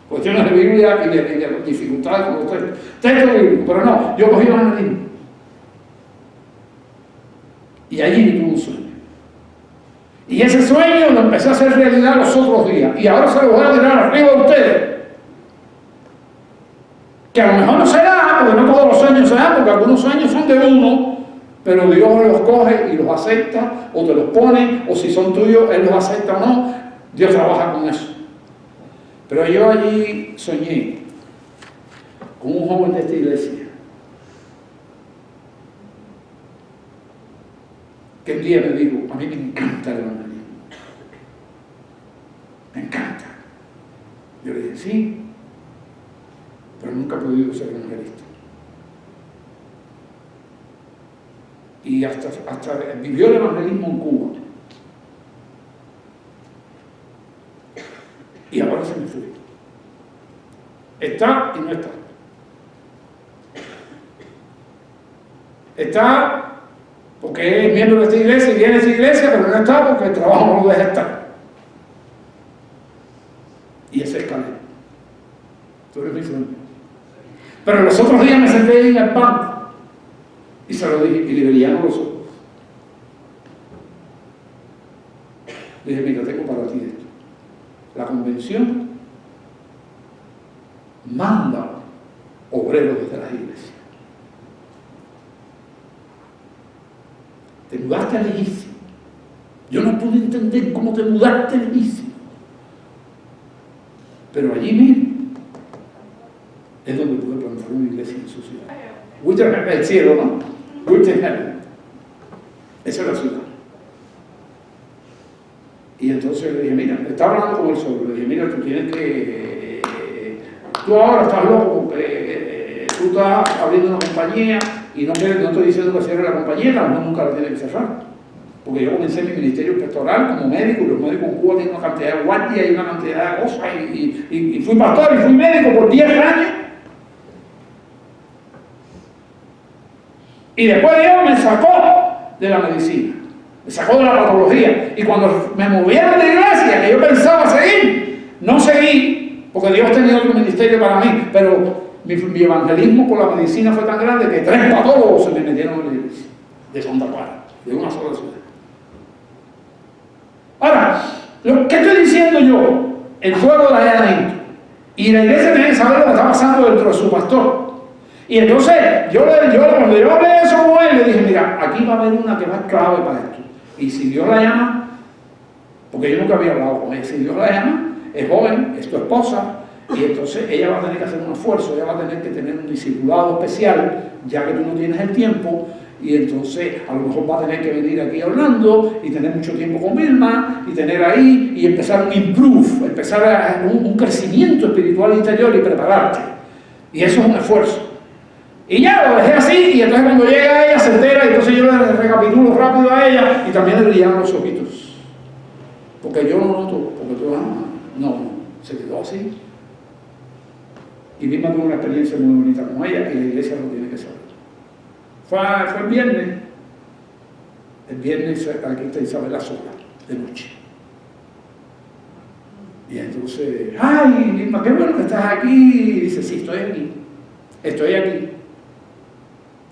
Cuestiones de Biblia y de dificultades con los textos. Texto bíblico, pero no, yo cogí evangelismo. Y allí tuve un sueño. Y ese sueño lo empecé a hacer realidad los otros días. Y ahora se lo voy a tirar arriba a ustedes. Que a lo mejor no se da, porque no todos los sueños se dan, porque algunos sueños son de uno, pero Dios los coge y los acepta, o te los pone, o si son tuyos, Él los acepta o no. Dios trabaja con eso. Pero yo allí soñé con un joven de esta iglesia que un día me dijo, a mí me encanta el evangelismo. Me encanta. Yo le dije, sí, pero nunca he podido ser evangelista. Y hasta vivió el evangelismo en Cuba. Y ahora se me fue. Está y no está. Está porque es miembro de esta iglesia y viene a esta iglesia, pero no está porque el trabajo no lo deja estar. Y ese es Caleb. Tú eres mi sueño. Pero los otros días me senté ahí en el banco y se lo dije, y le brillaba los ojos. Le dije, mira, tengo para ti esto. La convención manda obreros desde las iglesias. Te mudaste lejísimo. Yo no pude entender cómo te mudaste lejísimo. Pero allí mismo es donde pude plantar una iglesia. iglesia en su ciudad. Wittenheim, el cielo, ¿no? Wittenheim. Esa es la ciudad. Y entonces le dije, mira, estaba hablando con el solo, le dije, mira, tú tienes que... tú ahora estás loco porque tú estás abriendo una compañía y no estoy diciendo que cierre la compañía, a lo mejor nunca la tiene que cerrar. Porque yo comencé mi ministerio pastoral como médico, y los médicos en Cuba tienen una cantidad de guardias y una cantidad de cosas, y fui pastor y fui médico por 10 años. Y después Dios me sacó de la medicina, me sacó de la patología. Y cuando me movieron de iglesia, que yo pensaba seguir, no seguí, porque Dios tenía otro ministerio para mí, pero mi evangelismo por la medicina fue tan grande que 3 patólogos se me metieron en la iglesia, de Santa Clara, de una sola ciudad. Ahora, ¿qué estoy diciendo yo? El fuego de allá adentro. Y la iglesia tiene que saber lo que está pasando dentro de su pastor. Y entonces, cuando yo hablé eso con él, le dije, mira, aquí va a haber una que va a ser clave para esto. Y si Dios la llama, porque yo nunca había hablado con ella, si Dios la llama, es joven, es tu esposa, y entonces ella va a tener que hacer un esfuerzo, ella va a tener que tener un discipulado especial, ya que tú no tienes el tiempo, y entonces a lo mejor va a tener que venir aquí hablando y tener mucho tiempo con Vilma y tener ahí y empezar un improve, empezar un crecimiento espiritual interior y prepararte. Y eso es un esfuerzo. Y ya lo dejé así, y entonces cuando llega ella se entera, y entonces yo le recapitulo rápido a ella y también le brillaron los ojitos. Porque yo no noto, porque tú no, se quedó así. Y Vilma tuvo una experiencia muy bonita con ella y la iglesia lo tiene que saber. Fue el viernes. El viernes aquí está Isabela sola, de noche. Y entonces, ay, Vilma, qué bueno que estás aquí. Y dice, sí, estoy aquí. Estoy aquí.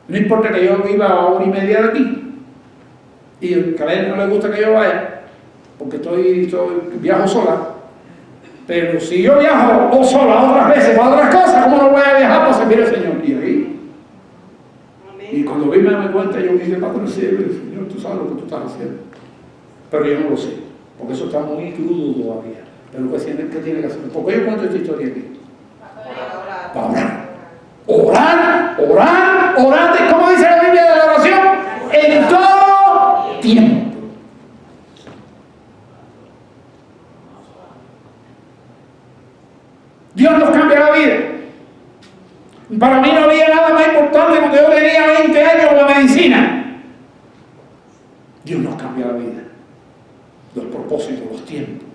No importa que yo viva a 1:30 de aquí. Y a él no le gusta que yo vaya, porque viajo sola. Pero si yo viajo o sola otras veces para otras cosas, ¿cómo no voy a viajar para servir al Señor? Y ahí. Y cuando vi me doy cuenta, yo dije, Padre Señor, tú sabes lo que tú estás haciendo. Pero yo no lo sé, porque eso está muy crudo todavía. Pero ¿qué tiene que hacer? ¿Por qué yo cuento esta historia aquí? Para orar. Orar, ¿cómo dice la Biblia de la oración? En todo tiempo. Dios nos cambia la vida. Para mí no había nada más importante cuando yo tenía 20 años con la medicina. Dios nos cambia la vida, los propósitos, los tiempos,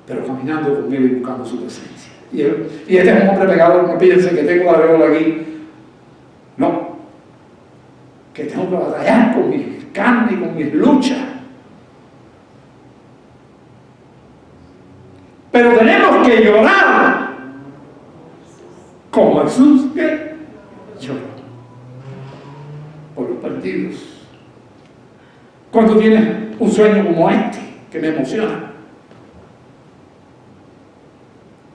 pero caminando con Él y buscando su presencia. Y este es un hombre pecador, no piensen que tengo la viola aquí. No, que tengo que batallar con mi carne y con mis luchas. Pero tenemos que llorar como Jesús que lloró por los perdidos. Cuando tienes un sueño como este, que me emociona,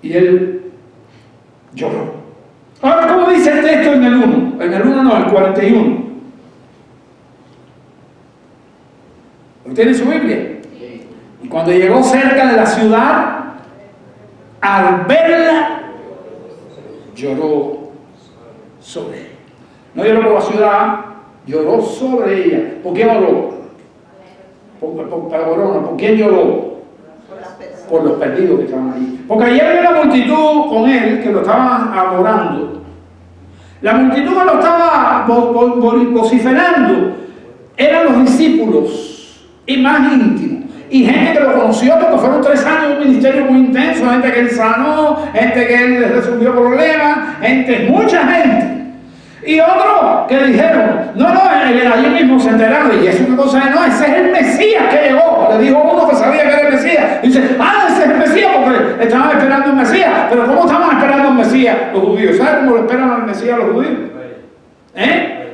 y él lloró. Ahora, ¿cómo dice el texto en el 1? En el 1 no, el 41. ¿Lo tiene su Biblia? Sí. Y cuando llegó cerca de la ciudad, al verla, lloró sobre ella. No lloró por la ciudad, lloró sobre ella. ¿Por qué lloró? ¿Por quién lloró? Por los perdidos que estaban ahí. Porque allí había una multitud con él que lo estaban adorando. La multitud que lo estaba vociferando eran los discípulos y más íntimos. Y gente que lo conoció porque fueron 3 años de un ministerio muy intenso, gente que él sanó, gente que él resolvió problemas, mucha gente. Y otros que dijeron, no, allí mismo se enteraron, y eso es una cosa de no, ese es el Mesías que llegó. Le dijo uno que sabía que era el Mesías. Y dice, ese es el Mesías, porque estaban esperando un Mesías. Pero ¿cómo estaban esperando un Mesías los judíos? ¿Saben cómo lo esperan al Mesías los judíos?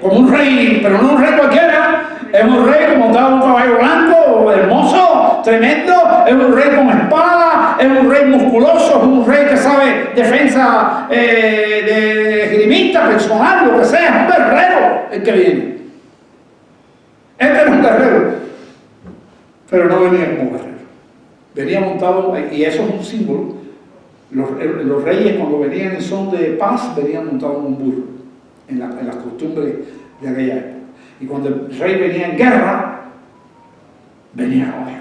Como un rey, pero no un rey cualquiera. Es un rey montado en un caballo blanco, hermoso, tremendo. Es un rey con espada, es un rey musculoso, es un rey que sabe defensa de esgrimista, personal, lo que sea. Es un guerrero el que viene. Este era un guerrero, pero no venía como guerrero. Venía montado, y eso es un símbolo. Los reyes cuando venían en son de paz, venían montados en un burro. en las costumbres de aquella época. Y cuando el rey venía en guerra, venía a caballo.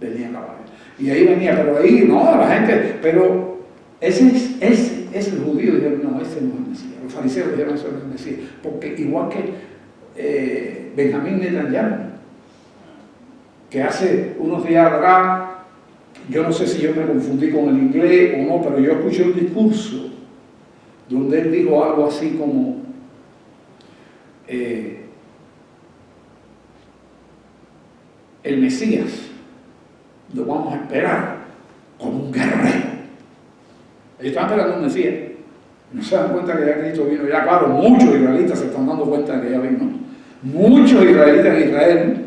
Venía a caballo. Y ahí venía, pero ahí no, la gente, pero ese es el judío. Dijeron, no, ese no es el Mesías. Los fariseos dijeron, ese no es el Mesías. Porque igual que Benjamín Netanyahu, que hace unos días atrás, yo no sé si yo me confundí con el inglés o no, pero yo escuché un discurso donde él dijo algo así como el Mesías lo vamos a esperar como un guerrero. Ellos están esperando un Mesías. No se dan cuenta que ya Cristo vino. Ya claro, muchos israelitas se están dando cuenta de que ya vino. Muchos israelitas en Israel.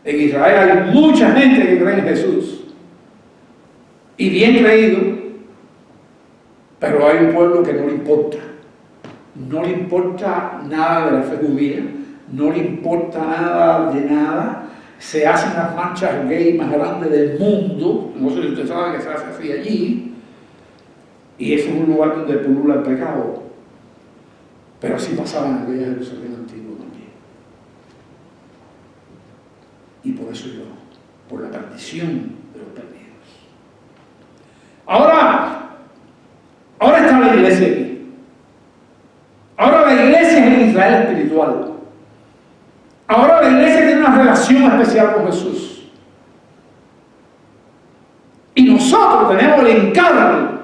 En Israel hay mucha gente que cree en Jesús. Y bien creído. Pero hay un pueblo que no le importa. No le importa nada de la fe judía. No le importa nada de nada. Se hacen las marchas gay más grandes del mundo. No sé si usted sabe que se hace así allí. Y eso es un lugar donde pulula el pecado. Pero así pasaba en aquella Jerusalén antigua también. Y por eso yo, por la perdición de los perdidos. Ahora está la iglesia aquí. Ahora la iglesia es el Israel espiritual. Ahora la iglesia tiene una relación especial con Jesús. Y nosotros tenemos el encargo.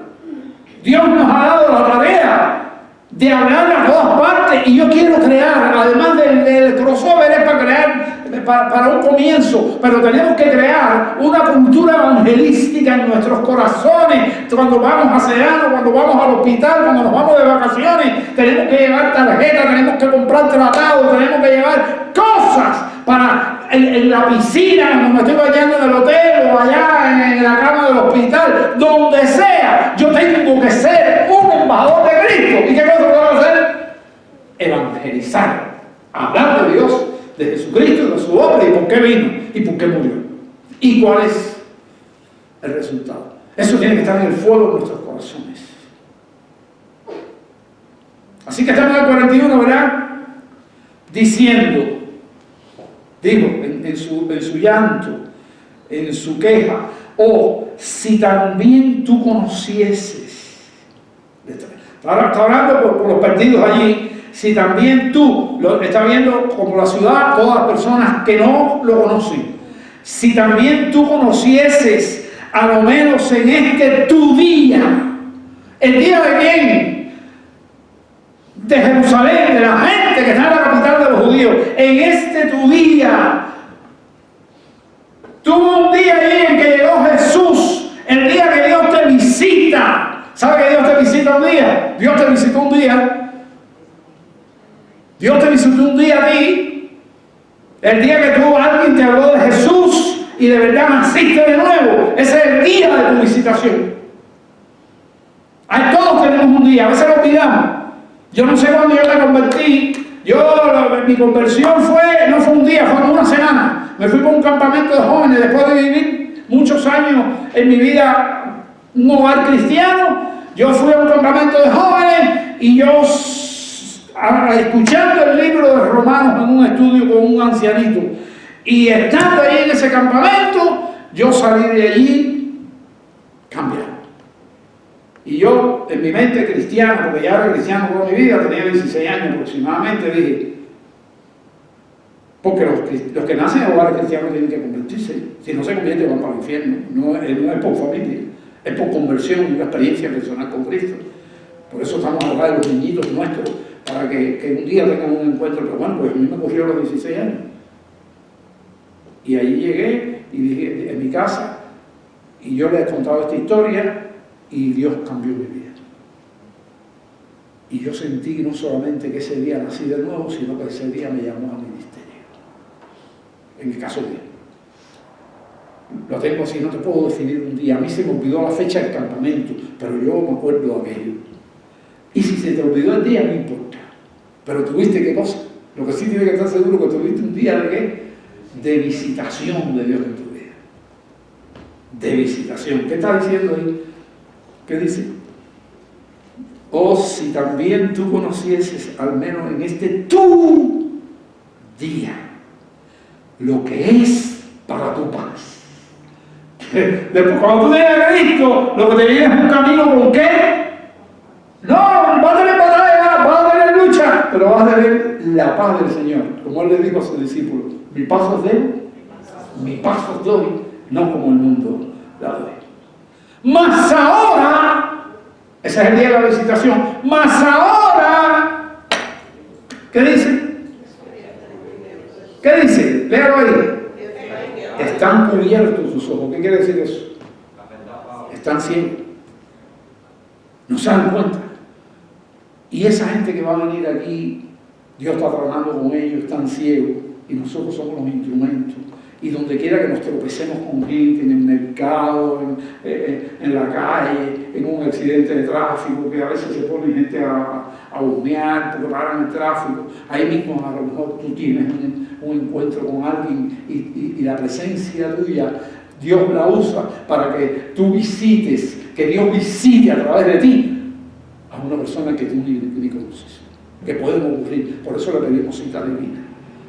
Dios nos ha dado la tarea de hablar a todas partes. Y yo quiero crear, además del crossover, es para crear, para un comienzo, pero tenemos que crear una cultura evangelística en nuestros corazones. Cuando vamos a cenar, cuando vamos al hospital, cuando nos vamos de vacaciones, tenemos que llevar tarjetas, tenemos que comprar tratados, tenemos que llevar cosas para en la piscina, cuando me estoy bañando en el hotel o allá en la cama del hospital, donde sea. Yo tengo que ser un embajador de Cristo. ¿Y qué cosa puedo hacer? Evangelizar, hablar de Dios, de Jesucristo, de su obra y por qué vino y por qué murió y cuál es el resultado. Eso tiene que estar en el fuego de nuestros corazones. Así que estamos en el 41, ¿verdad? Diciendo, digo, en su llanto, en su queja, si también tú conocieses, está hablando por los perdidos allí. Si también tú, lo está viendo como la ciudad, todas las personas que no lo conocen, si también tú conocieses, a lo menos en este tu día, ¿el día de quién? De Jerusalén, de la gente que está en la capital de los judíos, en este tu día, tuvo un día ahí en que llegó Jesús, el día que Dios te visita. ¿Sabe que Dios te visita un día? Dios te visitó un día. Dios te visitó un día a ti, el día que alguien te habló de Jesús y de verdad naciste de nuevo. Ese es el día de tu visitación. Ahí todos tenemos un día, a veces lo olvidamos. Yo no sé cuándo yo me convertí. Mi conversión no fue un día, fue una semana. Me fui por un campamento de jóvenes después de vivir muchos años en mi vida un hogar cristiano. Yo fui a un campamento de jóvenes y yo, escuchando el libro de Romanos en un estudio con un ancianito y estando ahí en ese campamento, yo salí de allí cambiado. Y yo, en mi mente cristiana, porque ya era cristiano toda mi vida, tenía 16 años aproximadamente, dije, porque los que nacen en hogares cristianos tienen que convertirse. Si no se convierten, van para el infierno. No es por familia, es por conversión y una experiencia personal con Cristo. Por eso estamos hablando de los niñitos nuestros, para que un día tengan un encuentro. Pero bueno, pues a mí me ocurrió a los 16 años. Y ahí llegué y dije, en mi casa, y yo les he contado esta historia, y Dios cambió mi vida. Y yo sentí no solamente que ese día nací de nuevo, sino que ese día me llamó al ministerio. En el caso mío. Lo tengo así, no te puedo definir un día. A mí se me olvidó la fecha del campamento, pero yo me acuerdo de aquello. Y si se te olvidó el día, no importa. Pero tuviste qué cosa. Lo que sí tienes que estar seguro que tuviste un día de qué? De visitación de Dios en tu vida. De visitación. ¿Qué está diciendo ahí? ¿Qué dice? Oh, si también tú conocieses, al menos en este tu día, lo que es para tu paz. Después, cuando tú llegas a Cristo, lo que te viene es un camino con qué. No, vas a tener batalla, vas a tener lucha, pero vas a tener la paz del Señor. Como Él le dijo a sus discípulos, mi paz os doy, no como el mundo la doy. Mas ahora, ese es el día de la visitación, mas ahora, ¿qué dice? ¿Qué dice? Léalo ahí. Están cubiertos sus ojos. ¿Qué quiere decir eso? Están ciegos. No se dan cuenta. Y esa gente que va a venir aquí, Dios está trabajando con ellos, están ciegos. Y nosotros somos los instrumentos. Y donde quiera que nos tropecemos con gente, en el mercado, en la calle, en un accidente de tráfico, que a veces se pone gente a humear porque paran el tráfico, ahí mismo a lo mejor tú tienes un encuentro con alguien y la presencia tuya, Dios la usa para que tú visites, que Dios visite a través de ti a una persona que tú ni conoces, que puede ocurrir. Por eso le pedimos cita divina.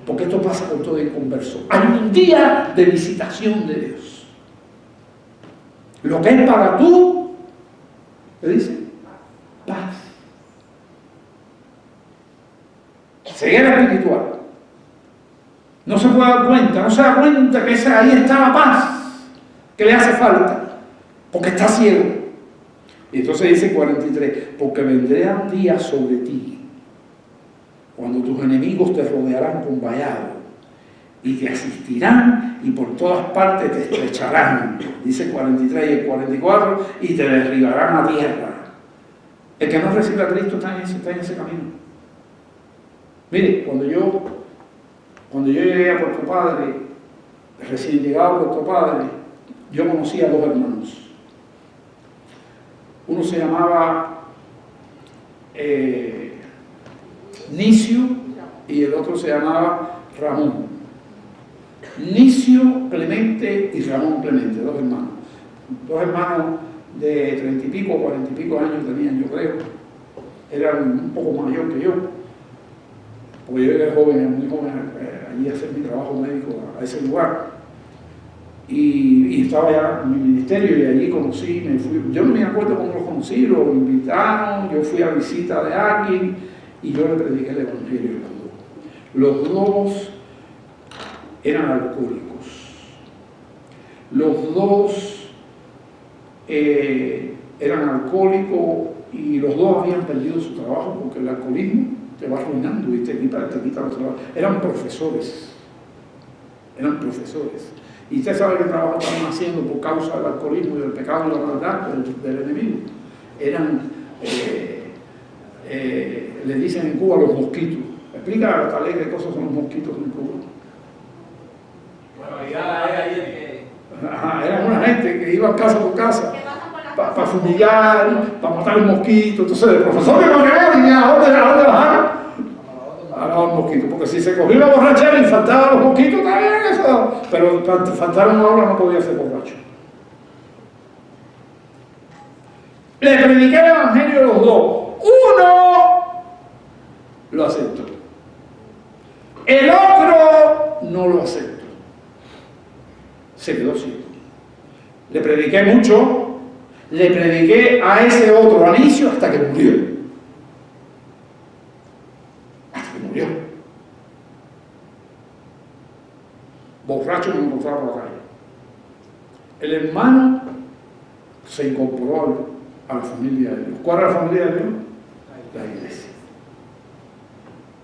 Porque esto pasa con todo inconverso. Hay un día de visitación de Dios. Lo que es para tú, ¿qué dice? Paz. Ceguera espiritual. No se puede dar cuenta, no se da cuenta que ahí está la paz que le hace falta, porque está ciego. Y entonces dice 43, porque vendrán días sobre ti, cuando tus enemigos te rodearán con vallado y te asistirán y por todas partes te estrecharán, dice 43 y el 44, y te derribarán a tierra. El que no recibe a Cristo está en ese camino. Mire, cuando yo llegué a Puerto Padre, recién llegado a Puerto Padre, yo conocí a dos hermanos. Uno se llamaba Nicio y el otro se llamaba Ramón. Nicio Clemente y Ramón Clemente, dos hermanos. Dos hermanos de 30 y pico, 40 y pico años tenían, yo creo. Eran un poco mayor que yo. Porque yo era joven, muy joven, allí a hacer mi trabajo médico a ese lugar. Y estaba ya en mi ministerio y allí conocí, me fui. Yo no me acuerdo cómo los conocí, los invitaron, yo fui a visita de alguien y yo le prediqué el evangelio a los dos. Los dos eran alcohólicos. Los dos eran alcohólicos y los dos habían perdido su trabajo porque el alcoholismo te va arruinando y te quita los trabajos. Eran profesores. Y usted sabe qué trabajo estaban haciendo por causa del alcoholismo y del pecado y la maldad del enemigo. Eran, le dicen en Cuba los mosquitos. Explica tal vez qué cosas son los mosquitos en Cuba. Bueno, ya hay ayer que... Ajá, eran una gente que iba casa por casa para fumigar, para matar el mosquito. Entonces el profesor que no quería, ¿a dónde bajar? A los mosquitos, porque si se cogía la borrachera y faltaban los mosquitos, está bien eso. Pero faltaron una hora, no podía ser borracho. Le prediqué el evangelio a los dos. Uno lo aceptó. El otro no lo aceptó. Se quedó ciego. Le prediqué mucho. Le prediqué a ese otro, a Nicio, hasta que murió. Murió. Borracho me encontraba por la calle. El hermano se incorporó a la familia de Dios. ¿Cuál era la familia de Dios? La iglesia.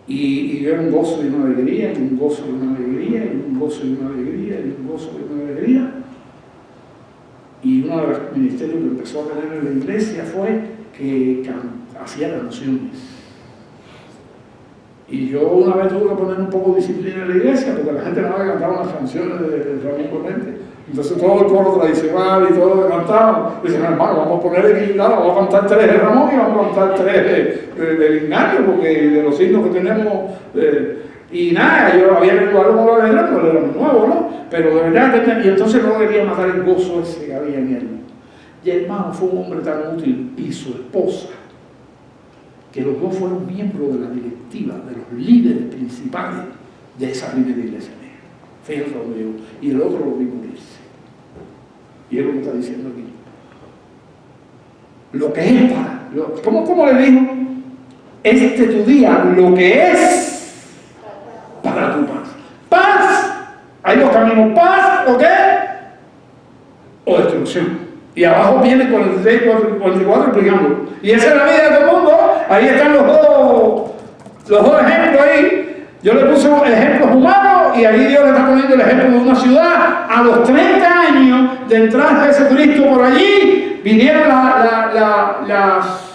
Y era un gozo y una alegría, y un gozo y una alegría, y un gozo y una alegría, y un gozo y una alegría. Y uno de los ministerios que empezó a tener en la iglesia fue que hacía canciones. Y yo una vez tuve que poner un poco de disciplina en la iglesia, porque la gente no me cantaba las canciones de Ramón Clemente. Entonces todo el coro tradicional y todo lo que cantaban, dicen, hermano, vamos a poner equilibrado, vamos a cantar 3 de Ramón y vamos a cantar 3 del Ignacio, porque de los signos que tenemos. Y nada, yo había leído algo como lo de Ramón, era muy nuevo, ¿no? Pero de verdad, y entonces no quería matar el gozo ese que había en él. Y el hermano fue un hombre tan útil, y su esposa que los dos fueron miembros de la directiva, de los líderes principales de esa primera iglesia. Fíjense donde llegó. Y el otro lo vi morirse. Y es lo que está diciendo aquí. Lo que es para... ¿Cómo le dijo? Este tu día, lo que es para tu paz. Paz. Hay dos caminos. Paz o qué? O destrucción. Y abajo viene 46, 44 explicando. Y esa es la vida de todo el mundo. Ahí están los dos ejemplos ahí. Yo le puse ejemplos humanos y ahí Dios le está poniendo el ejemplo de una ciudad. A los 30 años de entrar a Jesucristo por allí, vinieron las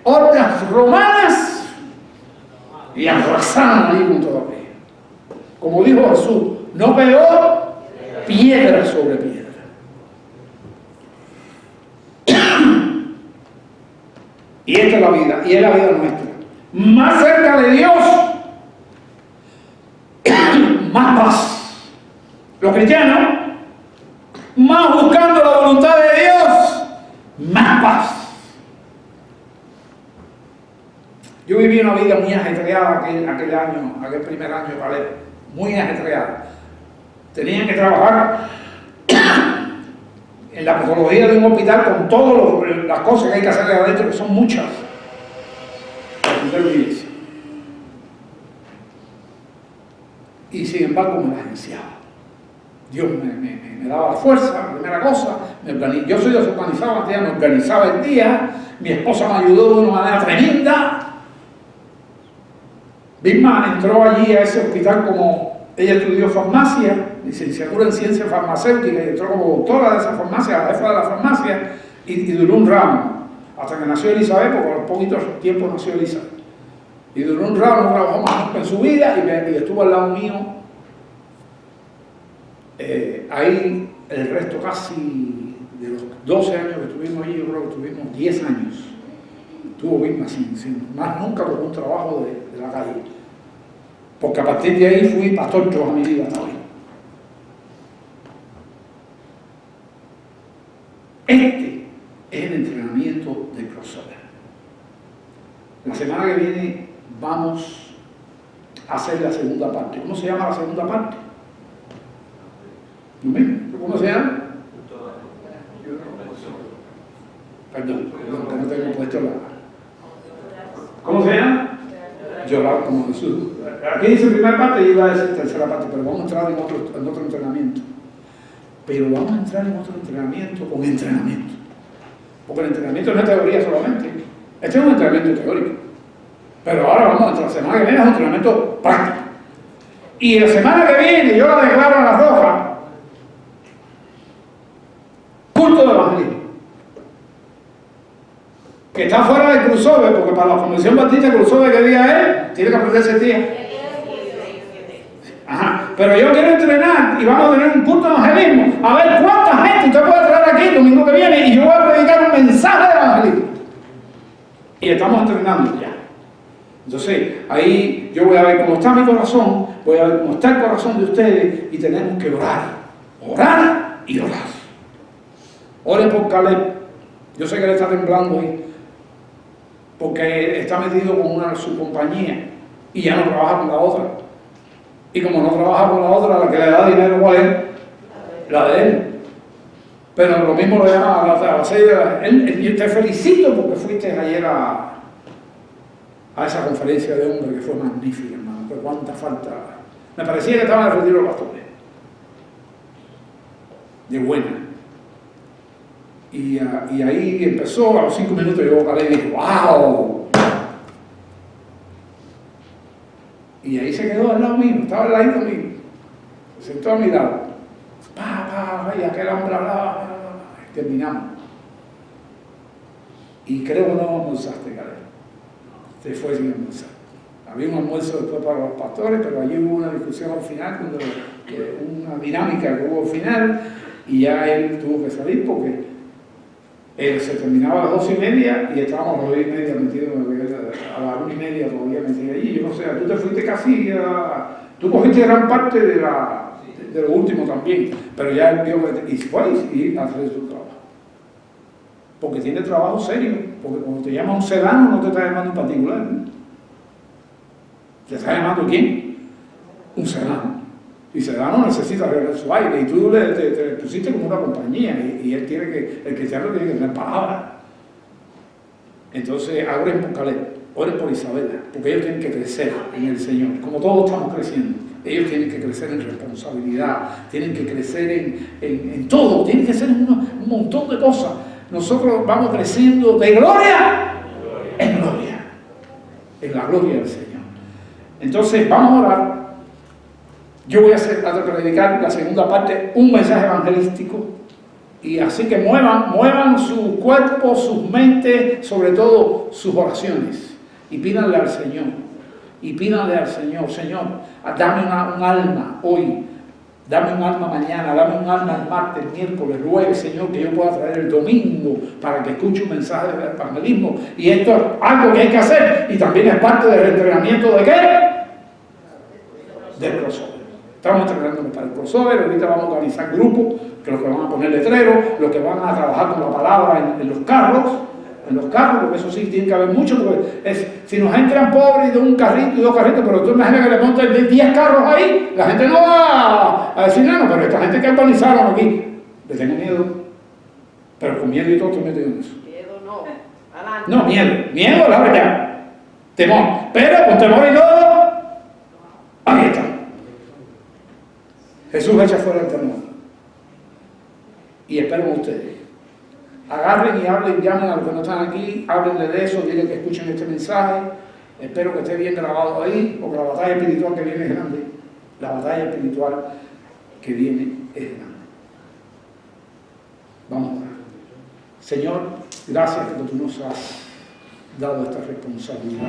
hordas romanas y arrasaron allí con todo aquello. Como dijo Jesús, no quedó piedra sobre piedra. Y esta es la vida, y es la vida nuestra. Más cerca de Dios, más paz. Los cristianos, más buscando la voluntad de Dios, más paz. Yo viví una vida muy ajetreada aquel primer año, ¿vale? Muy ajetreada. Tenían que trabajar en la patología de un hospital con todas las cosas que hay que hacerle adentro, que son muchas. Y sin embargo me las iniciaba. Dios me daba la fuerza, la primera cosa. Yo soy desorganizado, me organizaba el día. Mi esposa me ayudó de una manera tremenda. Vilma entró allí a ese hospital como ella estudió farmacia, licenciatura en ciencia farmacéutica, y entró como doctora de esa farmacia, la jefa de la farmacia, y duró un ramo, hasta que nació Elizabeth, porque a los poquitos tiempos nació Elizabeth. Y duró un ramo, no trabajó más nunca en su vida, y estuvo al lado mío. Ahí el resto casi de los 12 años que estuvimos allí, yo creo que estuvimos 10 años. Estuvo Vilma sin más nunca tocó un trabajo de la calle. Porque a partir de ahí fui pastor toda mi vida hasta hoy. Este es el entrenamiento del crossover. La semana que viene vamos a hacer la segunda parte. ¿Cómo se llama la segunda parte? ¿Cómo se llama? Perdón, que no tengo puesto la... ¿Cómo se llama? Llorar como Jesús. Aquí dice primera parte y iba a decir tercera parte, pero vamos a entrar en otro entrenamiento. Pero vamos a entrar en otro entrenamiento con entrenamiento. Porque el entrenamiento no es teoría solamente. Este es un entrenamiento teórico. Pero ahora vamos a entrar, la semana que viene es un entrenamiento práctico. Y la semana que viene yo la declaro en las rojas. Culto de evangelismo. Que está fuera del crossover, porque para la Convención Baptista crossover, ¿qué día es? Tiene que aprenderse el día. Ajá, pero yo quiero entrenar y vamos a tener un culto de evangelismo. A ver cuánta gente usted puede traer aquí el domingo que viene y yo voy a predicar un mensaje de evangelismo. Y estamos entrenando ya. Entonces, ahí yo voy a ver cómo está mi corazón, voy a ver cómo está el corazón de ustedes y tenemos que orar. Orar y orar. Oren por Caleb. Yo sé que él está temblando ahí, porque está metido con su compañía y ya no trabaja con la otra. Y como no trabaja con la otra, la que le da dinero, ¿cuál es? La de él. Pero lo mismo lo llama a la serie. Yo te felicito porque fuiste ayer a esa conferencia de hombres que fue magnífica, hermano. Pero cuánta falta. Me parecía que estaban en el retiro de los pastores. De buena. Y ahí empezó, a los 5 minutos yo calé y dije, ¡wow! Y ahí se quedó al lado mío, estaba al lado mío, se sentó a mi lado. Y aquel hombre hablaba, terminamos. Y creo que no almorzaste, Caleb. Se fue sin almorzar. Había un almuerzo después para los pastores, pero allí hubo una discusión al final, una dinámica que hubo al final, y ya él tuvo que salir porque se terminaba a las 2:30 y estábamos a las 2:30 metidos, a las 1:30 todavía metidos allí. Yo no sé, tú te fuiste casi, tú cogiste gran parte de lo último también, pero ya él vio que y fue y hacer su trabajo. porque tiene trabajo serio, porque cuando te llama un sedano no te está llamando un particular, ¿no? ¿Te está llamando quién? Un sedano. Y sedano necesita arreglar su aire, y tú te pusiste como una compañía, y él tiene que, el cristiano tiene que tener palabras. Entonces, oren por Caleb, oren por Isabela, porque ellos tienen que crecer en el Señor, como todos estamos creciendo. Ellos tienen que crecer en responsabilidad, tienen que crecer en todo, tienen que hacer un montón de cosas. Nosotros vamos creciendo de gloria en gloria, en la gloria del Señor. Entonces, vamos a orar. Yo voy a predicar la segunda parte, un mensaje evangelístico. Y así que muevan sus cuerpos, sus mentes, sobre todo sus oraciones. Y pídanle al Señor. Y pídanle al Señor, Señor, dame un alma hoy. Dame un alma mañana, dame un alma el martes, el miércoles, luego, Señor, que yo pueda traer el domingo para que escuche un mensaje de evangelismo. Y esto es algo que hay que hacer. Y también es parte del entrenamiento ¿de qué? Del crossover. Estamos entrenándonos para el crossover. Ahorita vamos a organizar grupos, que los que van a poner letreros, los que van a trabajar con la palabra en los carros. En los carros, porque eso sí tiene que haber mucho, porque si nos entran pobres de un carrito y dos carritos, pero tú imaginas que le montan 10 carros ahí, la gente no va a decir nada, pero esta gente que organizaron aquí, le tengo miedo, pero con miedo y todo estoy metido en eso. Miedo no, adelante. No, miedo es la verdad, temor, pero con temor y todo, ahí está. Jesús echa fuera el temor. Y espero ustedes. Agarren y hablen, llamen a los que no están aquí, háblenle de eso, digan que escuchen este mensaje. Espero que esté bien grabado ahí, porque la batalla espiritual que viene es grande. La batalla espiritual que viene es grande. Vamos a orar. Señor, gracias porque tú nos has dado esta responsabilidad.